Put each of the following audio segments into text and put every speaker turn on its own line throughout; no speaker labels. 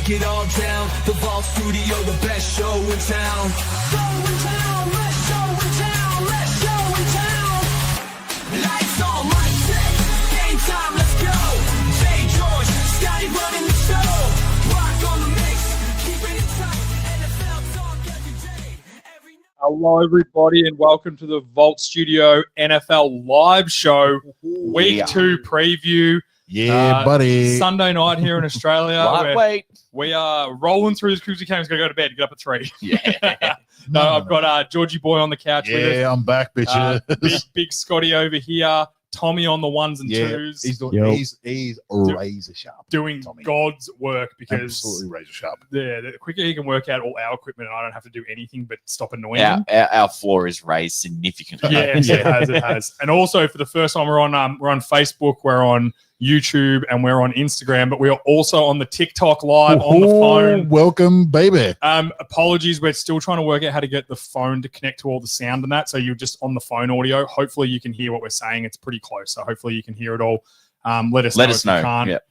break it all down. The Vault Studio, the best show in town. Show in town, let's show in town, let's show in town. Lights on, mic check, game time, let's go. Jay George, Scotty running the show. Rock on the mix, keeping it tight. NFL talk every day, every night.
Hello, everybody, and welcome to the Vault Studio NFL live show, week 2 preview.
Yeah, buddy.
Sunday night here in Australia.
Lightweight.
We are rolling through this because we came. He's going to go to bed. Get up at 3.
Yeah.
No, I've got Georgie Boy on the couch with us.
Yeah, I'm back, bitches.
Big Scotty over here. Tommy on the ones and twos.
He's razor sharp.
Doing
Tommy.
God's work because
Absolutely razor sharp.
the quicker he can work out all our equipment, and I don't have to do anything but stop annoying
Our,
him.
our floor is raised significantly.
Yeah, it has. And also for the first time, we're on Facebook, we're on YouTube, and we're on Instagram, but we are also on the TikTok live on the phone.
Welcome, baby.
Apologies, we're still trying to work out how to get the phone to connect to all the sound and that. So you're just on the phone audio. Hopefully you can hear what we're saying. It's pretty close, so hopefully you can hear it all. Let us know if you can't.
Yep.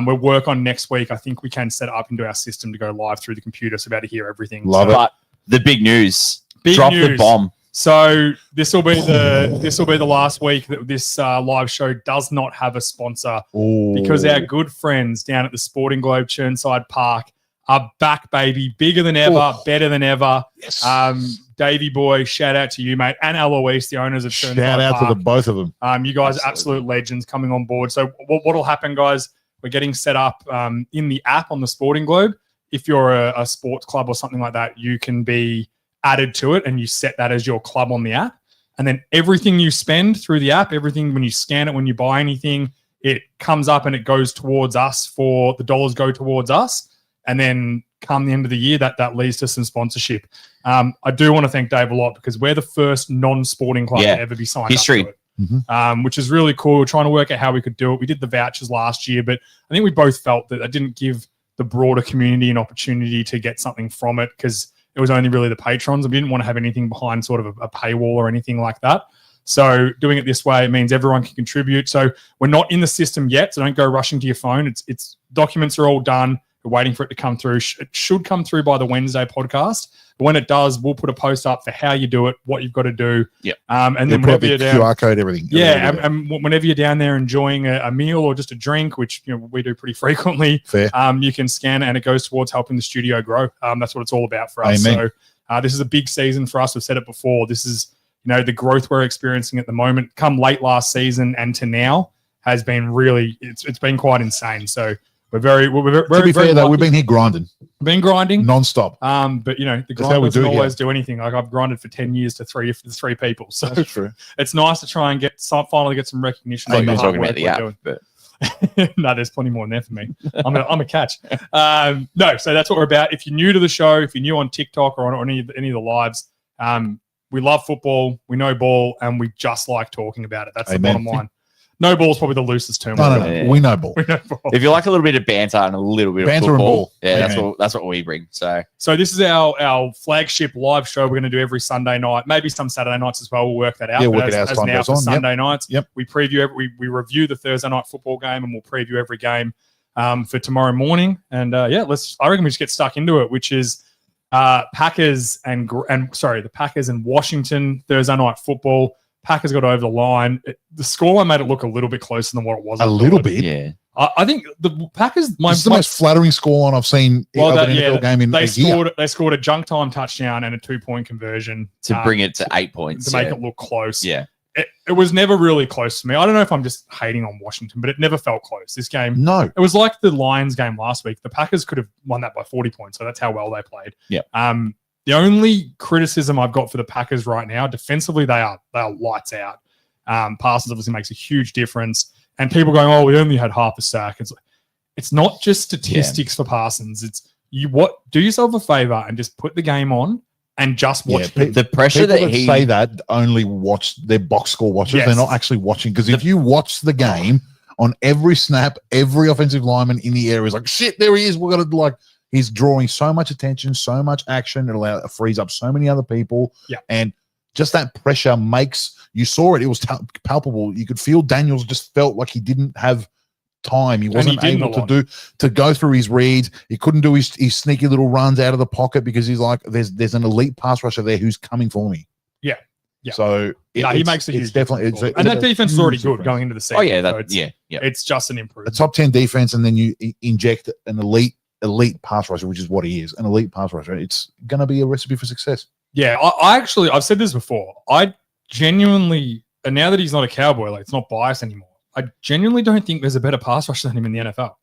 We'll work on next week. I think we can set it up into our system to go live through the computer, so be able to hear everything.
Love it.
But the big news.
Big
Drop
news.
the bomb.
So this will be the last week that this live show does not have a sponsor because our good friends down at the Sporting Globe Churnside Park are back, baby, bigger than ever, better than ever.
Yes.
Davey Boy, shout out to you, mate, and Eloise, the owners of Churnside
Shout out
Park.
to the both of them.
You guys are absolute legends coming on board. So what'll happen, guys? We're getting set up in the app on the Sporting Globe. If you're a sports club or something like that, you can be added to it, and you set that as your club on the app. And then everything you spend through the app, everything when you scan it, when you buy anything, it comes up and it goes towards us. For the dollars go towards us. And then come the end of the year, that leads to some sponsorship. I do want to thank Dave a lot because we're the first non-sporting club to ever be signed
History.
up to it. Which is really cool. We're trying to work out how we could do it. We did the vouchers last year, but I think we both felt that didn't give the broader community an opportunity to get something from it because it was only really the patrons. We didn't want to have anything behind sort of a paywall or anything like that. So doing it this way, it means everyone can contribute. So we're not in the system yet, so don't go rushing to your phone. It's documents are all done. We're waiting for it to come through. It should come through by the Wednesday podcast. But when it does, we'll put a post up for how you do it, what you've got to do.
Yep.
And then whenever you're down,
QR code, everything.
yeah, and whenever you're down there enjoying a meal or just a drink, which we do pretty frequently,
Fair.
you can scan it and it goes towards helping the studio grow. That's what it's all about for us.
Amen.
So this is a big season for us. We've said it before. This is the growth we're experiencing at the moment. Come late last season and to now has been really it's been quite insane. So we're very
To be fair, though, we've been here grinding
But
non-stop.
the grind doesn't always do anything. Like I've grinded for 10 years to three people. So
That's true.
it's nice to try and finally get some recognition.
I
for
think
the
we're
hard
talking
work
about the
we're
app,
doing.
but
No, there's plenty more in there for me. I'm a catch. No, so that's what we're about. If you're new to the show, if you're new on TikTok or on any of the lives, we love football, we know ball, and we just like talking about it. That's the bottom line. No ball is probably the loosest term.
No. We know ball.
We know ball.
if you like a little bit of banter and a little bit
Banter
of
and
football,
ball.
yeah, that's what we bring. So
this is our flagship live show. We're going to do every Sunday night, maybe some Saturday nights as well. We'll work that out.
Yeah,
But
work it out as time
now
goes
for
on.
Sunday nights.
Yep.
We preview we review the Thursday night football game, and we'll preview every game for tomorrow morning. And I reckon we just get stuck into it, which is the Packers and Washington Thursday night football. Packers got over the line. The scoreline made it look a little bit closer than what it was.
A little bit.
yeah,
I think the Packers.
It's the most flattering score I've seen of an NFL game in a year.
They scored a junk time touchdown and a 2-point conversion
to bring it to 8 points
to make it look close.
Yeah,
it was never really close to me. I don't know if I'm just hating on Washington, but it never felt close. This game,
No.
it was like the Lions game last week. The Packers could have won that by 40 points, so that's how well they played.
Yeah.
The only criticism I've got for the Packers right now, defensively, they are lights out. Parsons obviously makes a huge difference, and people going, "Oh, we only had half a sack." It's not just statistics for Parsons. It's do yourself a favor and just put the game on and just watch him.
the pressure
People
that he
say that only watch their box score watchers.
Yes.
They're not actually watching, because if you watch the game on every snap, every offensive lineman in the area is like, "Shit, there he is." We're gonna he's drawing so much attention, so much action. It frees up so many other people.
Yeah.
And just that pressure makes, you saw it. It was palpable. You could feel Daniels just felt like he didn't have time. He wasn't
didn't
able
a lot.
to go through his reads. He couldn't do his sneaky little runs out of the pocket because he's like, there's an elite pass rusher there who's coming for me.
Yeah. Yeah.
So
He makes a huge
definitely
difference. And that defense is already good going into the season.
Oh yeah,
so it's,
yeah.
It's just an
a
improvement.
top 10 defense, and then you inject an elite pass rusher, which is what he is, an elite pass rusher. It's going to be a recipe for success.
Yeah, I actually, I've said this before. I genuinely, and now that he's not a Cowboy, like it's not biased anymore. I genuinely don't think there's a better pass rusher than him in the NFL.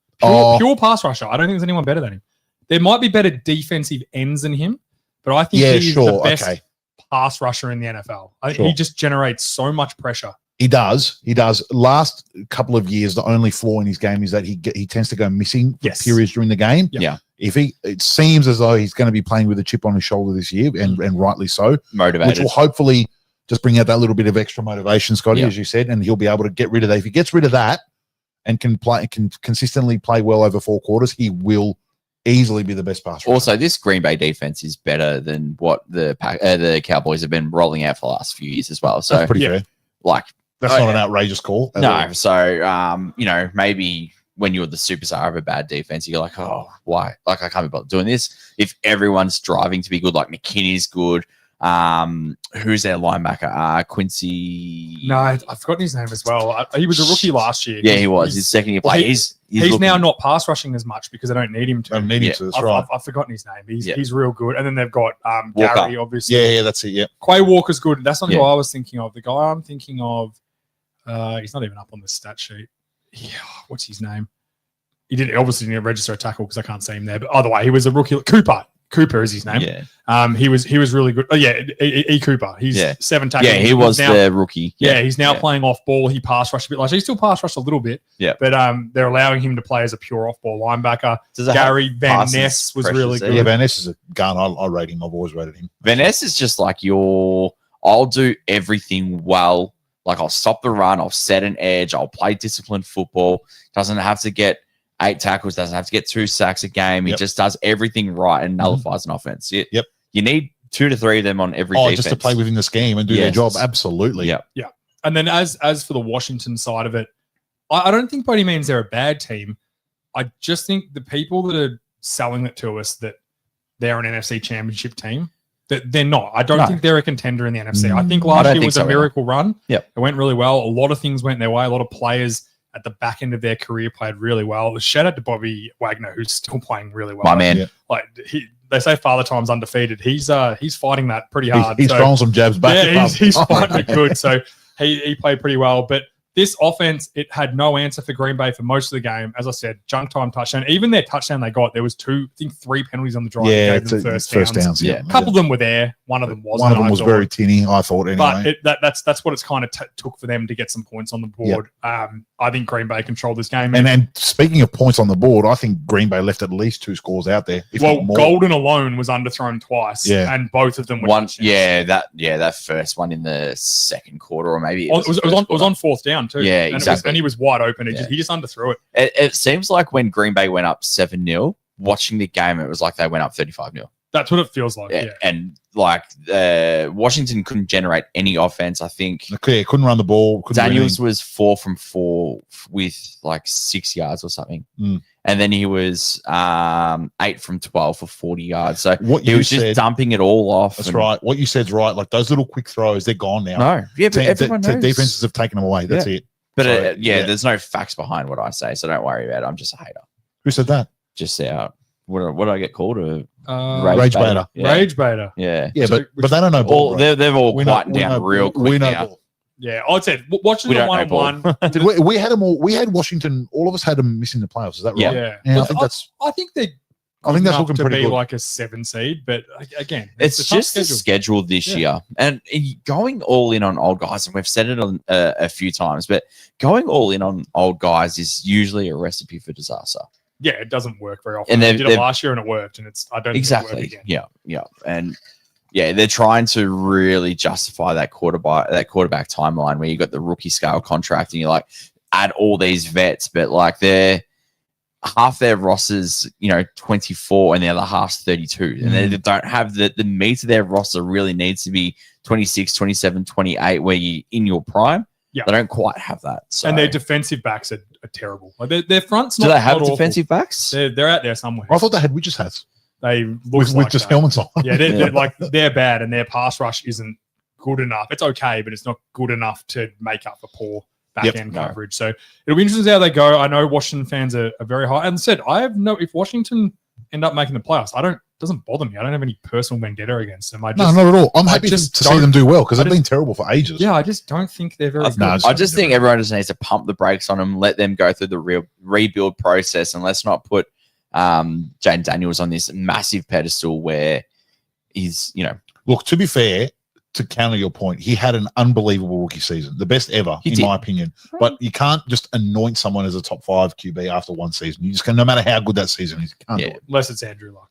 Pure pass rusher. I don't think there's anyone better than him. There might be better defensive ends than him, but I think he's the best pass rusher in the NFL. I think he just generates so much pressure.
He does. Last couple of years, the only flaw in his game is that he tends to go missing for periods during the game.
Yeah.
It seems as though he's going to be playing with a chip on his shoulder this year, and rightly so.
Motivated.
Which will hopefully just bring out that little bit of extra motivation, Scotty, as you said, and he'll be able to get rid of that. If he gets rid of that and can consistently play well over 4 quarters, he will easily be the best pass rusher.
Also, this Green Bay defense is better than what the Cowboys have been rolling out for the last few years as well. So
that's pretty fair.
Like,
that's not an outrageous call.
No. So, maybe when you're the superstar of a bad defense, you're like, oh, why? Like, I can't be bothered doing this. If everyone's driving to be good, like McKinney's good. Who's their linebacker? Quincy.
No, I've forgotten his name as well. He was a rookie last year.
Yeah, he was. His second year play. He's
now not pass rushing as much because they don't need him to.
That's right.
I've forgotten his name. He's real good. And then they've got Gary, obviously.
Yeah, that's it. Yeah.
Quay Walker's good. That's not who I was thinking of. The guy I'm thinking of, he's not even up on the stat sheet. Yeah, what's his name? He didn't register a tackle because I can't see him there. But either way, he was a rookie. Cooper is his name.
Yeah.
He was really good. Oh yeah, E. Cooper. He's 7 tackles.
Yeah, he was the rookie.
Yeah, he's now playing off ball. He pass rushed a bit. Like he still pass rushed a little bit.
Yeah.
But they're allowing him to play as a pure off ball linebacker. Gary Van Ness was really good.
Yeah, Van Ness is a gun. I rate him. I've always rated him.
Van Ness is just like I'll do everything well. Like I'll stop the run. I'll set an edge. I'll play disciplined football. Doesn't have to get 8 tackles, doesn't have to get 2 sacks a game. He just does everything right and nullifies an offense. You need 2 to 3 of them on every defense.
Just to play within the scheme and do their job. Absolutely.
Yeah. And then as for the Washington side of it, I don't think by any means they're a bad team. I just think the people that are selling it to us that they're an NFC championship team, that they're not. I don't think they're a contender in the NFC. I think last year was a miracle run. It went really well. A lot of things went their way. A lot of players at the back end of their career played really well. Shout out to Bobby Wagner, who's still playing really well.
My man.
Like they say Father Time's undefeated. He's fighting that pretty hard.
He's throwing some jabs back.
Yeah, he's fighting it good. So he played pretty well. But this offense, it had no answer for Green Bay for most of the game. As I said, junk time touchdown. Even their touchdown they got, there was 3 penalties on the drive.
Yeah,
that gave them
first downs.
Yeah. A couple of them were there. One of them wasn't.
One of them was very tinny, I thought, anyway.
But that's what it's kind of took for them to get some points on the board. I think Green Bay controlled this game.
And speaking of points on the board, I think Green Bay left at least 2 scores out there.
Golden alone was underthrown twice. Yeah. And both of them were
one. Yeah, that first one in the second quarter, or maybe
it was on 4th down too.
Yeah, exactly.
And he was wide open. He just underthrew it.
It seems like when Green Bay went up 7-0, watching the game, it was like they went up 35-0.
That's what it feels like. Yeah.
And like Washington couldn't generate any offense, I think.
Okay, couldn't run the ball.
Daniels was 4 from 4 with like 6 yards or something. And then he was 8 from 12 for 40 yards. So he was just dumping it all off.
That's right. What you said's right. Like those little quick throws, they're gone now.
No. Yeah, but everyone knows.
Defenses have taken them away. That's it.
But there's no facts behind what I say, so don't worry about it. I'm just a hater.
Who said that?
Just what did I get called?
Rage baiter.
Yeah. Rage baiter.
Yeah.
Yeah, but they don't know ball.
They've all quieted down real quick. We know now.
Ball. Yeah, I'd say watching the 1-on-1.
We had them all. We had Washington. All of us had them missing the playoffs. Is that right?
Yeah.
I think that's looking
to
pretty
be
good.
like a 7 seed, but again,
it's just the schedule this year, and going all in on old guys. And we've said it on a few times, but going all in on old guys is usually a recipe for disaster.
Yeah, it doesn't work very often. And they did it last year, and it worked. And I don't think it work again.
Yeah, and they're trying to really justify that quarterback timeline where you got the rookie scale contract, and you like add all these vets, but like half their rosters, 24, and the other half's 32. And they don't have the meat of their roster really needs to be 26, 27, 28, where you in your prime.
Yeah.
They don't quite have that. So.
And their defensive backs are terrible. Like their front's
do
not.
they have
not awful.
defensive backs?
They're out there somewhere.
I thought they had witches hats
They look
with
like
just
that.
helmets on.
Yeah, they're bad, and their pass rush isn't good enough. It's okay, but it's not good enough to make up for poor back end
no.
coverage. So it'll be interesting to see how they go. I know Washington fans are very high. And said, I have no. If Washington end up making the playoffs, doesn't bother me. I don't have any personal vendetta against them.
No, not at all. I'm happy to
just
see
don't-
them do well because
I
they've been terrible for ages.
Yeah, I just don't think they're very good.
I just think everyone just needs to pump the brakes on them, let them go through the real rebuild process, and let's not put Jane Daniels on this massive pedestal where he's,
Look, to be fair, to counter your point, he had an unbelievable rookie season, the best ever,
He
in
did.
my opinion. But you can't just anoint someone as a top 5 QB after one season. You just can, no matter how good that season is, you can't do it.
Unless it's Andrew Luck.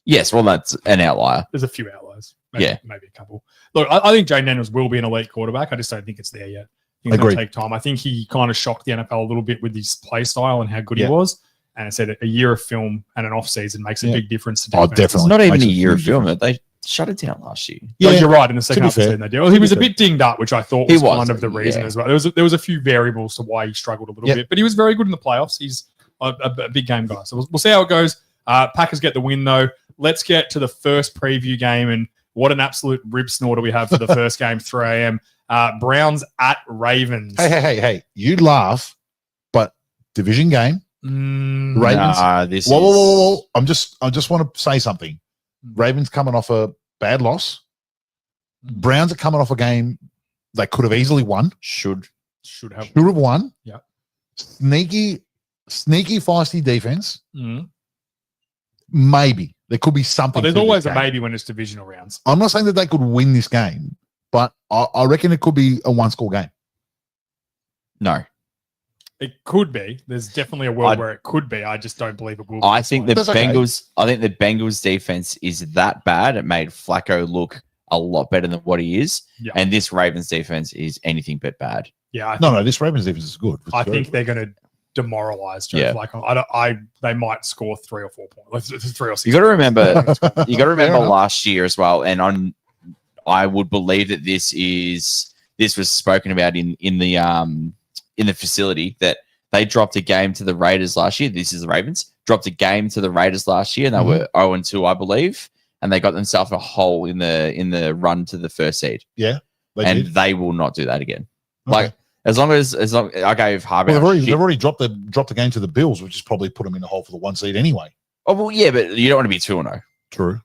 yes, well, that's an outlier.
There's a few outliers.
Yeah.
Maybe a couple. Look, I think Jane Daniels will be an elite quarterback. I just don't think it's there yet. I think it's going to
Agreed.
take time. I think he kind of shocked the NFL a little bit with his play style and how good
Yeah.
he was. And I said a year of film and an off season makes a
Yeah.
big difference to
Oh,
defenses.
It's
definitely.
not even
Makes
a
a
year of
huge
film. They shut it down last year.
Yeah,
Yeah,
you're right. In the second
be
half of the
fair.
season, they did. Well, he was a
fair.
bit dinged up, which I thought
He
was
was,
kind of the reason
yeah.
as well. There was a few variables to why he struggled a little
Yep.
bit, but he was very good in the playoffs. He's a big game guy. So we'll see how it goes. Packers get the win though. Let's get to the first preview game, and what an absolute rib snorter we have for the first game, 3 a.m. Browns at Ravens.
Hey. You laugh, but division game.
Mm,
Ravens.
Nah, this
Whoa.
is
I just want to say something. Ravens coming off a bad loss. Browns are coming off a game they could have easily won.
should
should have.
Should have won.
Yeah.
Sneaky, feisty defense.
Mm.
Maybe there could be
Oh,
something.
there's
to this
always a
game.
maybe when it's divisional rounds.
I'm not saying that they could win this game, but I reckon it could be a one-score game.
no.
It could be. There's definitely a world
I'd-
where it could be. I just don't believe it will be.
I
this
think
way.
the
That's okay.
Bengals. I think the Bengals defense is that bad. It made Flacco look a lot better than what he is,
Yeah.
and this Ravens defense is anything but bad.
Yeah,
No, this Ravens defense is good. It's
I
very
think
good.
they're going to demoralize Joe
Yeah.
Flacco. They might score 3 or 4 points. Like 3 or 6.
You got to remember. You got to remember
enough.
last year as well, and I would believe that this was spoken about in the facility that they dropped a game to the Raiders last year. This is the Ravens dropped a game to the Raiders last year, and they were 0-2, I believe, and they got themselves a hole in the run to the first seed.
They
and
did.
they will not do that again.
Okay.
Like as long as I gave Harbaugh.
Well,
shit.
they've already dropped the game to the Bills, which has probably put them in the hole for the 1 seed anyway.
Oh well, yeah, but you don't want to be 2-0.
True.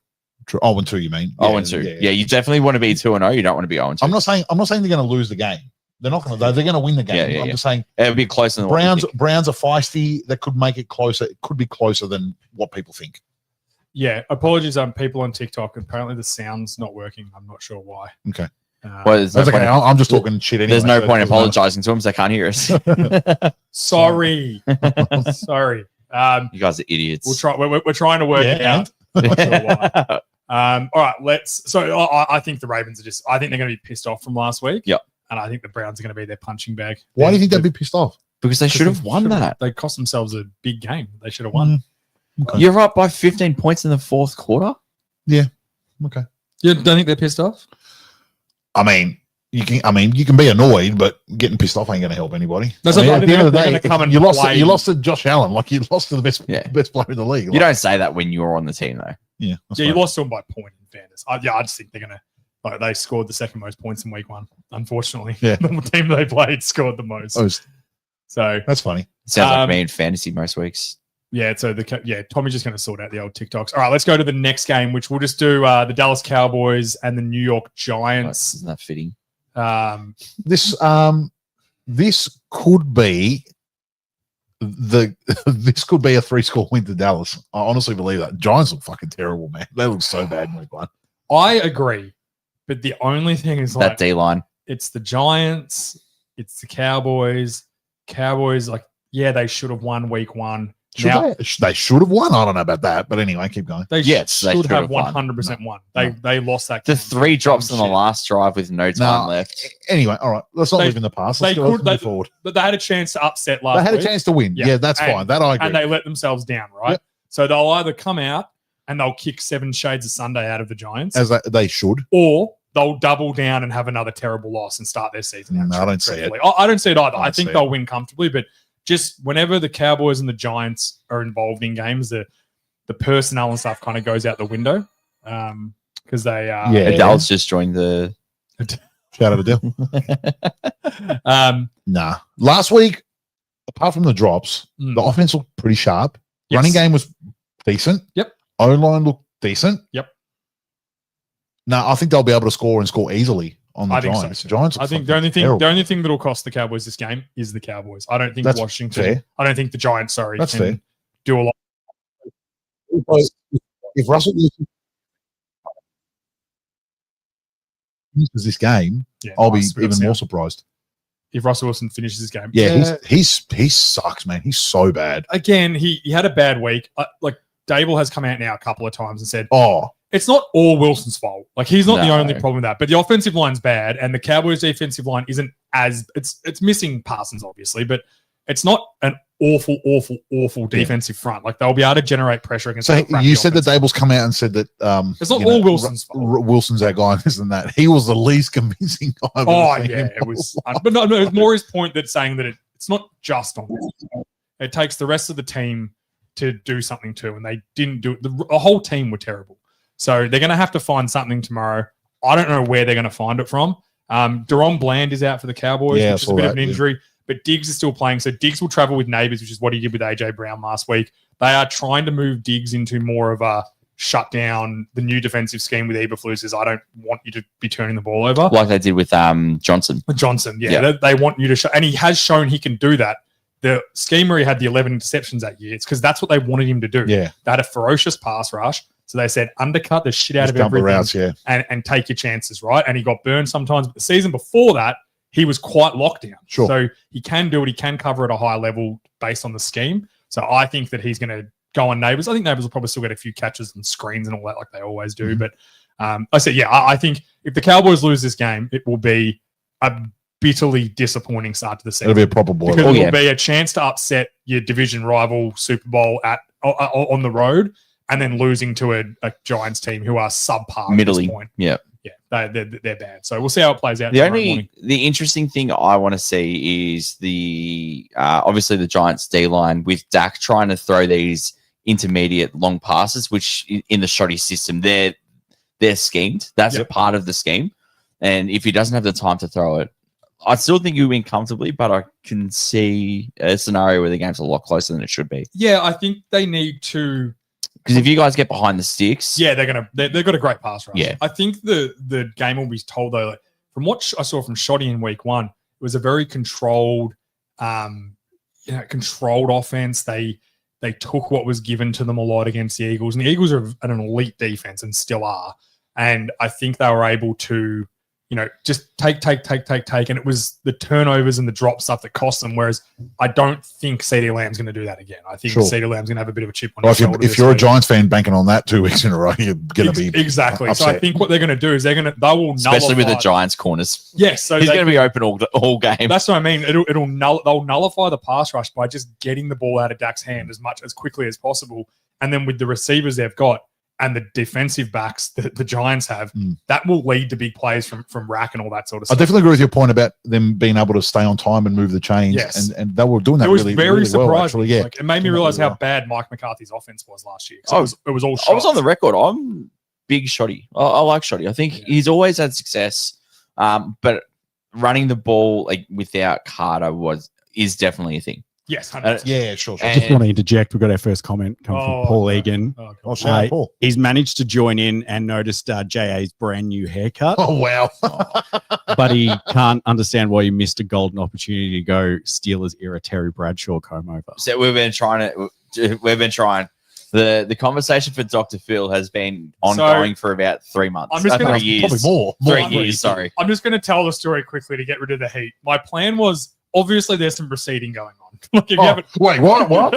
0-2, you mean?
0-2. Yeah, you definitely want to be 2-0. You don't want to be 0-2.
I'm not saying they're going to lose the game. They're not going to. They're going to win the game.
Yeah,
I'm
yeah.
just saying
It would be closer than what you think.
Browns are feisty. That could make it closer. It could be closer than what people think.
Yeah, apologies people on TikTok. Apparently the sound's not working. I'm not sure why.
Okay.
Well, there's no
That's okay.
point,
I'm just talking shit anyway.
there's no
so
point
it
in
doesn't matter.
apologizing to them because they can't hear us.
Sorry. Sorry.
You guys are idiots.
We'll try. We're trying to work it
Yeah,
out. I'm not sure why. All right, So I think the Ravens are I think they're going to be pissed off from last week.
Yep.
And I think the Browns are going to be their punching bag.
Why do you think they'd be pissed off?
because they should have won that.
They cost themselves a big game. They should have won.
Okay.
You're up by 15 points in the fourth quarter.
Okay.
You don't think they're pissed off?
I mean, you can be annoyed, but getting pissed off ain't going to help anybody.
That's
I mean,
what
at the end of the
they're
day,
gonna come and
you
play.
lost to Josh Allen, like you lost to the best
Yeah.
best player in the league.
You
Like,
don't say that when you're on the team, though.
yeah, that's
Yeah, you
fine.
lost to them by point in fairness. I just think they're going to. Like, they scored the second most points in week 1. Unfortunately,
Yeah.
the team they played scored the most.
Oh,
So
that's funny.
Sounds like
Um,
me in fantasy most weeks.
yeah, so Tommy's just going to sort out the old TikToks. All right, let's go to the next game, which we'll just do the Dallas Cowboys and the New York Giants.
Isn't that fitting?
This could be this could be a 3-score win to Dallas. I honestly believe that. Giants look fucking terrible, man. They look so bad in week 1.
I agree, but the only thing is
That
like
D line.
it's the Giants, it's the Cowboys. Cowboys, like, yeah, they should have won week 1. Now
They should have won. I don't know about that, but anyway, keep going.
they
Yes, they
should
should
have
have won.
100% won.
No.
They lost that.
The
game.
3 drops in the
Shit.
last drive with no time
No,
left.
Anyway, all right. Let's not
They-
live in the past.
they
Let's go
could-
move forward.
But they had a chance to upset last
They had a
week.
chance to win.
Yeah.
Yeah, that's
And-
fine. That I agree.
And they let themselves down, right?
Yep.
So they'll either come out and they'll kick 7 shades of Sunday out of the Giants,
As they should.
or they'll double down and have another terrible loss and start their season out.
No, I don't see it.
dreadfully. I don't see it either. I
don't
think
see
they'll win comfortably, but just whenever the Cowboys and the Giants are involved in games, the personnel and stuff kind of goes out the window because they
Yeah.
Adele's just joined the.
Shout out to Dill. Nah. Last week, apart from the drops, the offense looked pretty sharp.
Yes.
Running game was decent.
Yep.
O-line looked decent.
Yep.
No, I think they'll be able to score and score easily on the
I think so
Giants.
too.
Giants. Are
I think
fucking
the
terrible.
only thing that'll cost the Cowboys this game is the Cowboys. I don't think
That's
Washington.
fair.
I don't think the Giants.
That's
can
fair.
do a lot.
If Russell Wilson finishes this game,
Yeah,
I'll be
nice bit of
even more
sound.
surprised.
If Russell Wilson finishes this game.
Yeah, he sucks, man. He's so bad.
Again, he had a bad week. Like Dable has come out now a couple of times and said
Oh,
it's not all Wilson's fault. Like he's not the
No.
only problem with that. But the offensive line's bad, and the Cowboys' defensive line isn't as it's missing Parsons obviously, but it's not an awful defensive front. Like they'll be able to generate pressure against.
so
that crappy
you said that
offensive
Dable's come out and said that
It's not
you
all Wilson's fault.
Wilson's our guy, and this and that. He was the least convincing guy. I've
Oh
ever seen
yeah,
him.
it was. But no, it's more his point that saying that it's not just on. It takes the rest of the team to do something too, and they didn't do it. The whole team were terrible, so they're going to have to find something tomorrow. I don't know where they're going to find it from. Deron Bland is out for the Cowboys,
Yeah, I
which is a
saw
bit of
that,
an
yeah.
injury. But Diggs is still playing, so Diggs will travel with Neighbors, which is what he did with AJ Brown last week. They are trying to move Diggs into more of a shut down the new defensive scheme with Eberflus. Is I don't want you to be turning the ball over.
Like they did with Johnson.
Johnson, yeah,
Yeah.
They want you to show, and he has shown he can do that. The scheme where he had the 11 interceptions that year, it's because that's what they wanted him to do.
Yeah,
They had a ferocious pass rush, so they said undercut the shit out
just
of
dump the
everything
routes. Yeah,
and take your chances, right? And he got burned sometimes, but the season before that, he was quite locked down.
Sure.
So he can do it. He can cover at a high level based on the scheme. So I think that he's going to go on Neighbors. I think Neighbors will probably still get a few catches and screens and all that like they always do.
Mhm.
But I said, yeah, I think if the Cowboys lose this game, it will be a bitterly disappointing start to the season.
it'll be a proper boil.
Because
Oh,
it
yeah.
will be a chance to upset your division rival Super Bowl on the road and then losing to a Giants team who are subpar at
Middling.
this point.
Yeah.
Yeah, they're bad. So we'll see how it plays out.
The
tomorrow morning.
interesting thing I want to see is the obviously the Giants D line with Dak trying to throw these intermediate long passes, which in the shoddy system they're schemed. That's a part of the scheme, and if he doesn't have the time to throw it, I still think you win comfortably. But I can see a scenario where the game's a lot closer than it should be.
Yeah, I think they need to.
Because if you guys get behind the sticks,
Yeah, they've got a great pass rush.
Yeah.
I think the game will be told though. Like, from what I saw from Shoddy in week 1, it was a very controlled, controlled offense. They took what was given to them a lot against the Eagles, and the Eagles are an elite defense and still are. And I think they were able to, just take, and it was the turnovers and the drop stuff that cost them. Whereas I don't think CeeDee Lamb's going to do that again. I think
Sure.
CeeDee Lamb's going to have a bit of a chip on
Well,
his shoulder.
if
this
you're a
week.
Giants fan banking on that 2 weeks in a row, you're going to be
Exactly. So I
upset.
think what they're going to do is they will
especially with the
nullify-
Giants corners,
Yes, so
he's
they-
going to be open all game.
that's what I mean. They'll nullify the pass rush by just getting the ball out of Dak's hand as quickly as possible, and then with the receivers they've got and the defensive backs that the Giants have, that will lead to big plays from Rack and all that sort of
I
stuff.
definitely agree with your point about them being able to stay on time and move the chains.
Yes.
And they were doing that
It was
really,
very
really
surprising.
well, actually. Yeah.
Like, it made me
Doing that
realize
really
how
well.
bad Mike McCarthy's offense was last year. 'Cause
Oh,
it was all
I was on the
shots.
record. I'm big Shoddy. I like Shoddy. I think he's always had success, but running the ball like without Carter is definitely a thing.
Yes, 100%.
Yeah, sure.
And-
Just want to interject. We've got our first comment come
Oh,
from Paul
no.
Egan.
Oh, God.
Oh, shout out, Paul.
He's managed to join in and noticed JA's brand new haircut,
Oh, wow.
but he can't understand why he missed a golden opportunity to go Steelers era Terry Bradshaw comb over.
So we've been trying. The conversation for Dr. Phil has been ongoing for about 3 months.
I'm just gonna-
3 years.
Probably more.
3
more.
years. Sorry.
I'm just going to tell the story quickly to get rid of the heat. My plan was obviously there's some proceeding going on. Like if you
Oh,
haven't,
wait, what? What?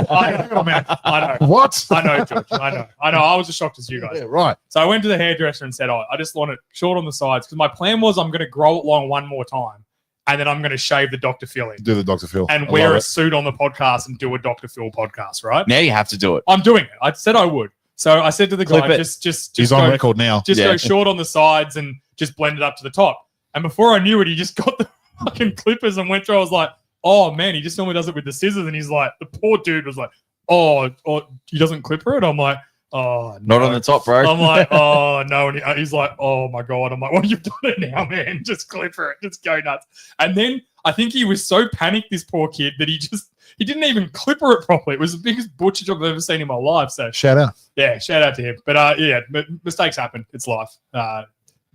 I know, man. I know.
What?
I know, George. I know. I was as shocked as you guys.
Yeah, right.
So I went to the hairdresser and said, "Oh, I just want it short on the sides," because my plan was I'm going to grow it long one more time, and then I'm going to shave the Dr. Phil in
Do the Dr. Phil.
and
I
wear
love
a
it.
suit on the podcast and do a Dr. Phil podcast. Right?
Now you have to do it.
I'm doing it. I said I would. So I said to the
Clip
guy,
it.
just
He's
go,
on record now.
just
Yeah.
go short on the sides and just blend it up to the top. And before I knew it, he just got the fucking clippers and went through. I was like, oh man, he just normally does it with the scissors. And he's like, the poor dude was like, oh he doesn't clipper it. I'm like, oh,
Not
no.
on the top, bro.
I'm like, oh no. And he's like, oh my God. I'm like, well, you've done it now, man. Just clipper it. Just go nuts. And then I think he was so panicked, this poor kid, that he didn't even clipper it properly. It was the biggest butcher job I've ever seen in my life. So
Shout out.
yeah, shout out to him. But mistakes happen. It's life.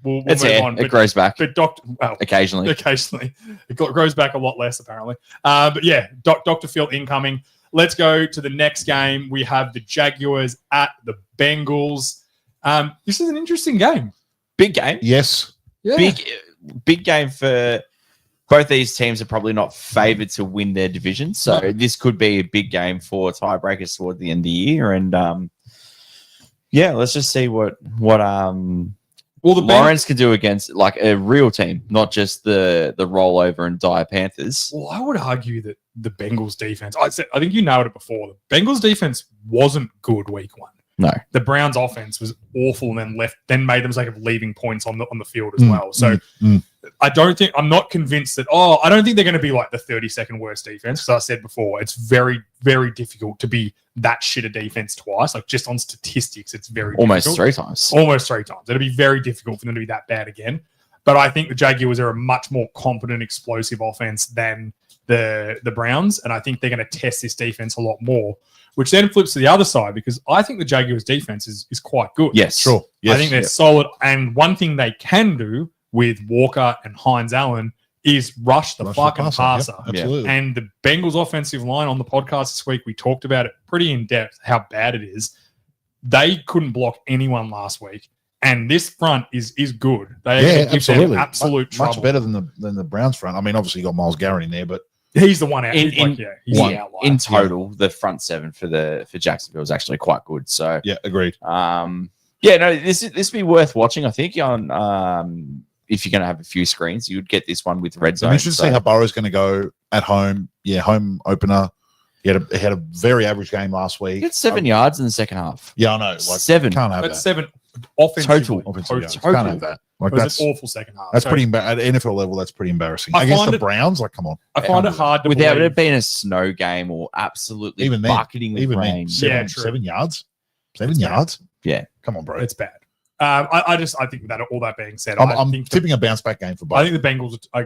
We'll
It's
move
hair.
on.
It grows back
But
occasionally.
occasionally it grows back a lot less apparently. But yeah, Dr. Phil incoming. Let's go to the next game. We have the Jaguars at the Bengals. This is an interesting game.
Big game.
Yes.
Yeah.
Big game for both these teams are probably not favored to win their division. So this could be a big game for tiebreakers toward the end of the year. And let's just see what
Well, the
Lawrence can do against like a real team, not just the rollover and dire Panthers.
Well, I would argue that the Bengals defense. I think you nailed it before. The Bengals defense wasn't good week one.
No.
The Browns offense was awful, and then made the mistake of leaving points on the field as well. So I'm not convinced that. I don't think they're going to be like the 32nd worst defense. Because I said before, it's very, very difficult to be that shit a defense twice. Like just on statistics, it's very
Almost
difficult.
3 times.
Almost 3 times. It'll be very difficult for them to be that bad again. But I think the Jaguars are a much more competent, explosive offense than the Browns, and I think they're going to test this defense a lot more. Which then flips to the other side, because I think the Jaguars' defense is quite good.
Yes.
Sure. Yes.
I think they're solid. And one thing they can do with Walker and Hines Allen is rush the fucking passer.
Yep, absolutely.
And the Bengals' offensive line on the podcast this week, we talked about it pretty in depth, how bad it is. They couldn't block anyone last week. And this front is good. They
Yeah,
give them
absolutely.
absolute trouble.
Much better than the Browns front. I mean, obviously you got Myles Garrett in there, but
He's the one out.
In-
He's like,
in-
yeah, he's the outlier.
In total, the front 7 for Jacksonville is actually quite good. So
yeah, agreed.
this would be worth watching. I think on if you're going to have a few screens, you would get this one with red
I'm
zone.
interested to see how Burrow's going to go at home. Yeah, home opener. He had a very average game last
He
week.
got 7 yards in the second half.
Yeah, I know. Like
7.
can't have
That's
that.
7 offensively.
Total.
Offensive yards.
Total.
Can't have that. Like
It was
that's
an awful second half.
that's
So
pretty at NFL level. That's pretty embarrassing
I
against
find
the
it-
Browns. Like, come on,
I find it hard to
Without
believe.
it being a snow game or absolutely
Even then,
bucketing with
even
rain.
then, seven,
Yeah, true.
7 yards, 7
It's bad.
yards.
Yeah.
Come on, bro.
It's bad. I think that all that being said,
I'm
I think
tipping a bounce back game for both.
I think the Bengals. I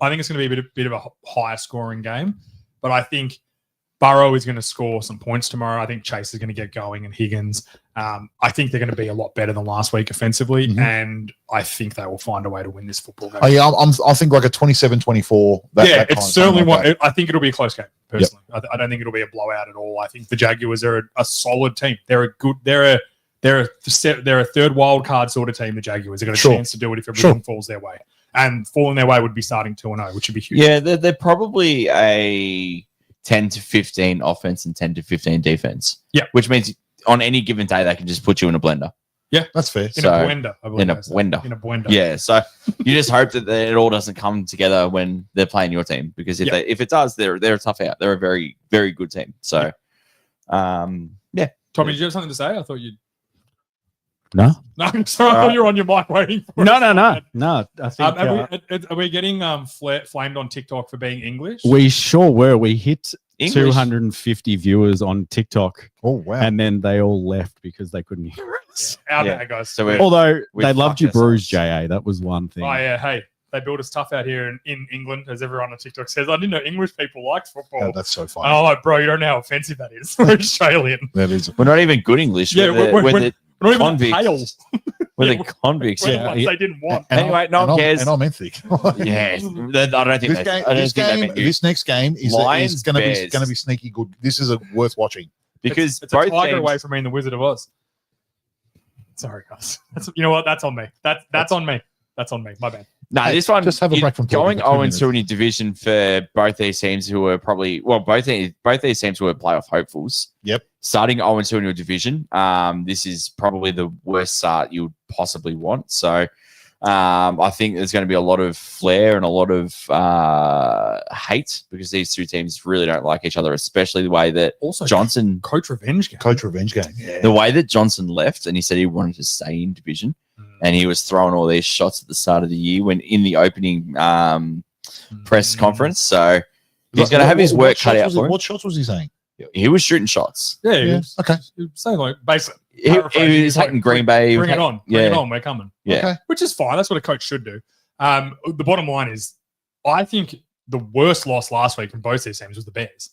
think it's going to be a bit of a higher scoring game, but I think Burrow is going to score some points tomorrow. I think Chase is going to get going and Higgins. I think they're going to be a lot better than last week offensively,
Mhm.
and I think they will find a way to win this football game.
Oh, yeah, I think like a 27-24.
It's certainly one. I think it'll be a close game. Personally, I don't think it'll be a blowout at all. I think the Jaguars are a solid team. They're a good. They're a third wild card sort of team. The Jaguars have got a
Sure.
chance to do it if everything falls their way. And falling their way would be starting 2-0, which would be huge.
Yeah, they're probably a 10 to 15 offense and 10 to 15 defense.
Yeah.
Which means on any given day, they can just put you in a blender.
That's fair.
In
So,
a blender, I believe
in a
they say.
blender.
In a blender.
Yeah. So you just hope that it all doesn't come together when they're playing your team, because if it does, they're a tough out. They're a very, very good team. So,
Tommy, did you have something to say? I thought you'd.
No,
No, I'm sorry. I thought you were on your mic waiting for
no,
us.
no. I think
Are we getting flamed on TikTok for being English?
we sure were. We hit
English.
250 viewers on TikTok,
Oh wow.
and then they all left because they couldn't hear us.
Our
Yeah.
bad, guys.
So we're-
Although
we
they loved
fucked
your brews,
ourselves.
JA. That was one thing.
Oh yeah, hey, they built us tough out here in England, as everyone on TikTok says. I didn't know English people liked football.
Oh, that's so
And
funny.
I'm like, bro, you don't know how offensive that is. We're Australian.
That is.
We're not even good English.
Yeah,
we're
we're
the
not even
convicts.
pale.
We're
Yeah,
the convicts.
We're the
Yeah,
ones they didn't want.
Anyway, no one
I'm-
cares.
And I'm ethic.
Yeah, I don't think
This
they-
game,
I don't
this,
think they
game
meant you.
this next game is
Lions,
going
Bears.
to be sneaky good. This is worth watching.
because
it's a
both
tiger
teams,
away from being the Wizard of Oz. Sorry, guys. You know what? That's on me. That's on me. That's on me. My bad.
No,
Hey,
this one
just have a
you-
break from talking
going
for 2
0-2 in your division for both these teams who are probably both these teams who are playoff hopefuls.
Yep.
Starting 0-2 in your division, this is probably the worst start you would possibly want. So, I think there's going to be a lot of flair and a lot of hate because these two teams really don't like each other, especially the way that
Also,
Johnson,
coach revenge game.
Coach revenge game. Yeah.
the way that Johnson left, and he said he wanted to stay in division, and he was throwing all these shots at the start of the year when in the opening press conference. So he's going to have his work cut out for him.
What shots was he saying?
He was shooting shots.
Yeah,
Yeah. Okay.
Saying like basically,
He was hating Green Bay.
Bring it on, bring it
Yeah.
on. We're coming.
Yeah.
Okay.
Which is fine. That's what a coach should do. The bottom line is, I think the worst loss last week from both these teams was the Bears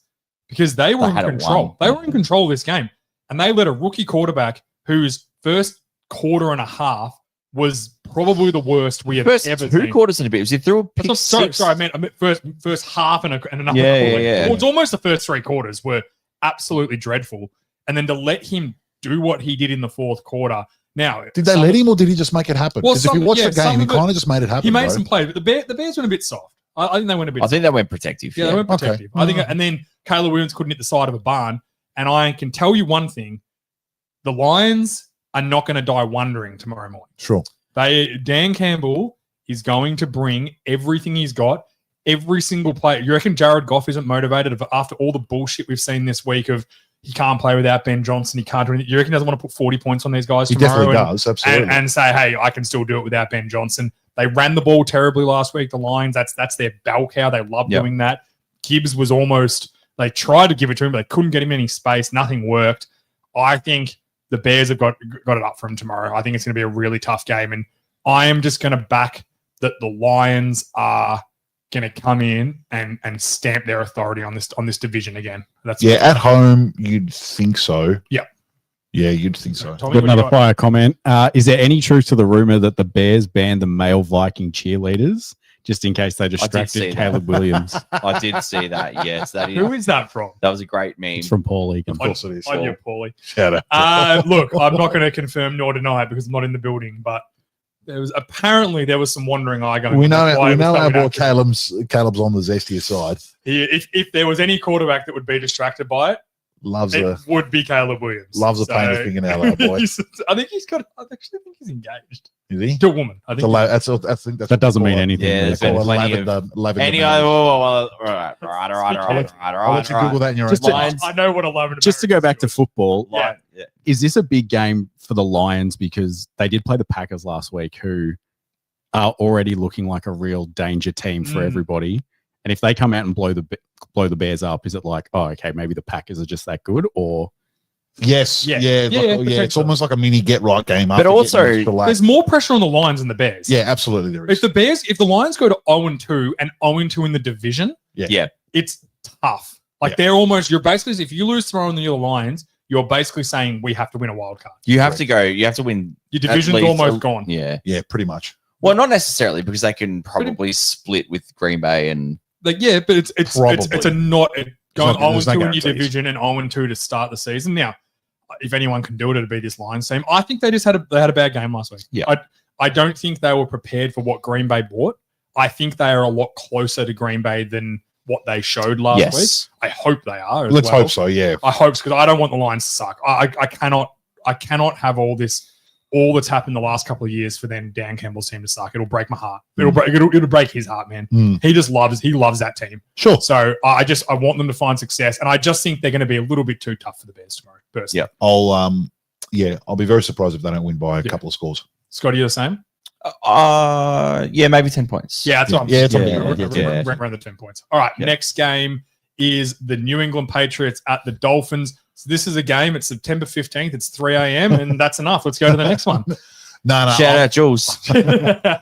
because they were
They
in
had it
control.
won.
They were in control of this game, and they let a rookie quarterback whose first quarter and a half was probably the worst we have
First
ever
two
seen.
quarters in a bit. He threw a
That's
pick
not-
six.
sorry, I meant first half and another.
Yeah,
quarter.
yeah.
Well, it's almost the first three quarters were absolutely dreadful, and then to let him do what he did in the fourth quarter. Now,
Did they
some
let
of-
him or did he just make it happen?
Well,
Because if you
some-
watch
yeah,
the game,
some
he
of it-
kind of just made it happen.
He made
bro.
some plays, but the Bears went a bit soft. I think they went a bit.
I think they went protective.
Yeah, they went
Okay.
protective. I think, and then Caleb Williams couldn't hit the side of a barn. And I can tell you one thing: the Lions are not going to die wondering tomorrow morning.
Sure.
Dan Campbell is going to bring everything he's got, every single player. You reckon Jared Goff isn't motivated after all the bullshit we've seen this week of he can't play without Ben Johnson, he can't do anything? You reckon he doesn't want to put 40 points on these guys
He
tomorrow?
definitely
and-
does. Absolutely.
and say, hey, I can still do it without Ben Johnson. They ran the ball terribly last week. The Lions, that's their bell cow. They love
Yep.
doing that. Gibbs was almost, they tried to give it to him, but they couldn't get him any space. Nothing worked. I think the Bears have got it up for him tomorrow. I think it's going to be a really tough game. And I am just going to back that the Lions are going to come in and stamp their authority on this division again. That's
yeah, at home, you'd think so.
Yeah.
Yeah, you'd think so.
Tommy,
Got
what do you
another
got?
fire comment. Is there any truth to the rumor that the Bears banned the male Viking cheerleaders just in case they
see
distracted
that.
Caleb Williams?
I did see that. Yes, that
Who
is.
is that from?
That was a great meme.
It's from Paul Egan.
Of course it is.
On you, Paulie.
Shout out.
Look, I'm not going to confirm nor deny it because I'm not in the building, but there was some wandering eye going.
We know
Why
we
it was
know our
going
boy
after.
Caleb's on the zestier side.
If there was any quarterback that would be distracted by it,
Loves
it
a
would be Caleb Williams.
loves a painter's fingernail, our boy.
I think he's got. I actually think he's engaged
Is he?
to a woman. I
It's
think.
I think that's
That doesn't
what
mean
they
anything.
Yeah,
really.
there's been
call a
plenty of-
lavender
Any
marriage.
other? All right.
I'll let you Google that in your own
Just to-
time.
Lions.
I know what a love.
Just to go back to football,
Yeah.
Yeah.
is this a big game for the Lions because they did play the Packers last week, who are already looking like a real danger team for
Mm.
everybody? And if they come out and blow the Bears up, is it like, oh, okay, maybe the Packers are just that good, or
Yes,
Yeah.
yeah,
Yeah,
it's
potentially.
almost like a mini get right game.
But
after
also-
getting extra laps.
There's more pressure on the Lions than the Bears.
yeah, absolutely there is.
If the Lions go to 0-2 and 0-2 in the division,
Yeah.
it's tough. Like
Yeah.
they're almost, you're basically, if you lose tomorrow in the Lions, you're basically saying we have to win a wild card.
You have to go. You have to win.
Your
at
division's
least
almost gone.
Yeah.
Yeah, pretty much.
Well, not necessarily because they can probably split with Green Bay and
Like, yeah, but it's
Probably.
going
There's no
0-2 in your
guarantees.
division and 0-2 to start the season. Now, if anyone can do it, it'd be this Lions team. I think they just had a bad game last week.
Yeah.
I don't think they were prepared for what Green Bay brought. I think they are a lot closer to Green Bay than what they showed last week.
yes.
I hope they are. as
Let's
well.
hope so. Yeah,
I hope because I don't want the Lions to suck. I cannot have all that's happened the last couple of years for then Dan Campbell's team to suck. It'll break my heart. It'll break his heart, man.
Mm.
He loves that team.
sure.
So I want them to find success, and I just think they're going to be a little bit too tough for the Bears tomorrow. Personally.
Yeah. I'll be very surprised if they don't win by a
Yeah.
couple of scores.
Scotty, you the same?
yeah, maybe 10 points.
Yeah, that's what I'm
Yeah, it's
saying.
on
the- yeah.
Around the 10 points. All right,
Yeah.
next game is the New England Patriots at the Dolphins. So this is a game. It's September 15th. It's 3 a.m. and that's enough. Let's go to the next one.
No,
Shout out, Jules.
I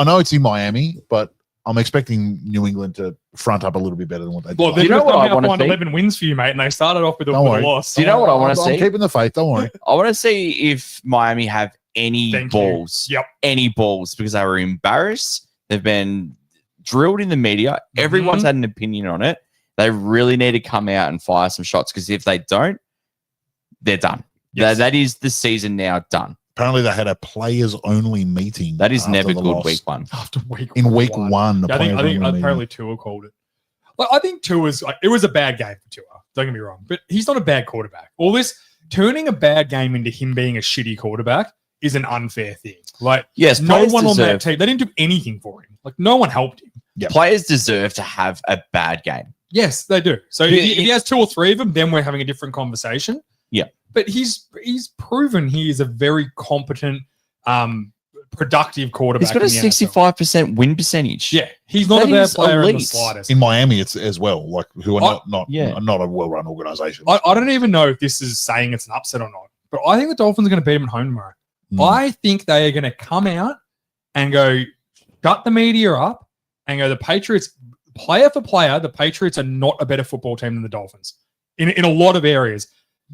know it's in Miami, but I'm expecting New England to front up a little bit better than what they did.
Well,
last
they're
you know
just
what I
coming up
wanna
on
see?
11 wins for you, mate, and they started off with a
Don't worry.
loss.
Do you know what I wanna see?
I'm keeping the faith. Don't worry.
I want to see if Miami have any
Thank you.
balls.
Yep.
Any balls because they were embarrassed. They've been drilled in the media. Everyone's
Mm-hmm.
had an opinion on it. They really need to come out and fire some shots because if they don't, they're done.
Yes.
That is the season now done.
Apparently, they had a players-only meeting.
That is
after
never
the
good
loss.
week one.
After week
In week
one.
one, the
Yeah, I think
players-only meeting.
apparently Tua called it. Like, I think Tua was it was a bad game for Tua. Don't get me wrong, but he's not a bad quarterback. All this turning a bad game into him being a shitty quarterback is an unfair thing. Like,
Yes,
no
players
one on that
deserve-
team, they didn't do anything for him. Like, no one helped him.
Players deserve to have a bad game.
Yes, they do. So
Yeah,
if he has 2 or 3 of them, then we're having a different conversation.
Yeah.
But he's proven he is a very competent, productive quarterback.
He's got a
in the NFL.
65% win percentage.
Yeah, he's not
That
a bad
is
player in the
elite.
slightest.
In Miami, it's as well, like who are not
yeah.
not a well-run organization.
I don't even know if this is saying it's an upset or not, but I think the Dolphins are going to beat them at home tomorrow. I think they are going to come out and go, shut the media up and go, the Patriots, player for player, the Patriots are not a better football team than the Dolphins in a lot of areas.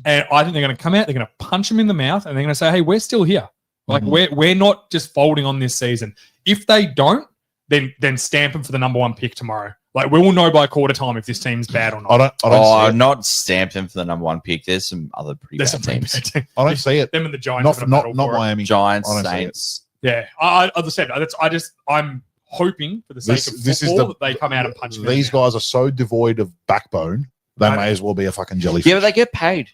And I think they're going to come out, they're going to punch them in the mouth, and they're going to say, hey, we're still here. Like, we're not just folding on this season. If they don't, then stamp them for the number 1 pick tomorrow. Like, we will know by quarter time if this team's bad or not.
I don't see it.
Not stamp them for the number 1 pick. There's some other pretty
There's
bad
some
teams.
pretty bad teams.
I don't see it.
Them and the Giants.
Not
having a battle for it.
Miami.
Giants,
I don't see it.
Saints.
Yeah, I understand. I'm hoping for the sake of football that they come out and punch me in
These
the mouth.
guys are so devoid of backbone. They may as well be a fucking jellyfish.
Yeah, but they get paid.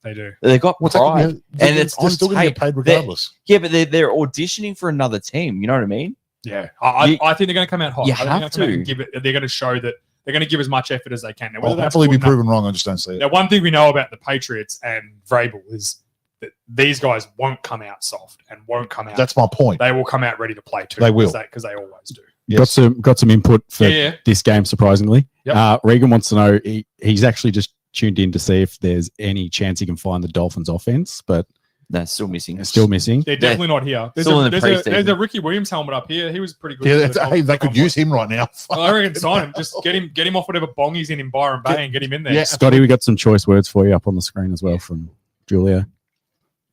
They do.
They got
What's
pride.
that?
And it's
they're
on
still going to get
tape.
paid regardless.
Yeah, but they're auditioning for another team. You know what I mean?
Yeah, I think they're going to come out hot.
You
I think
have
they're gonna
to.
come out and they're going to show that they're going to give as much effort as they can. Now,
I'll
whether that's
happily be
good enough-
proven wrong. I just don't see it.
Now, one thing we know about the Patriots and Vrabel is that these guys won't come out soft and won't come out.
That's my point.
They will come out ready to play too.
They will.
because they always do.
Yes.
Got some input for
Yeah.
this game, surprisingly.
Yep.
Regan wants to know, he's actually just tuned in to see if there's any chance he can find the Dolphins offense, but
They're still missing.
they're still missing.
They're definitely not here. There's
Still
a,
in the
there's, a,
preseason.
there's a Ricky Williams helmet up here. He was pretty good.
Yeah,
for the
hey, they could
Dolphins.
use him right now.
I reckon sign him. Just get him off whatever bong he's in Byron Bay and get him in there.
Yeah.
Scotty, we got some choice words for you up on the screen as well from Julia.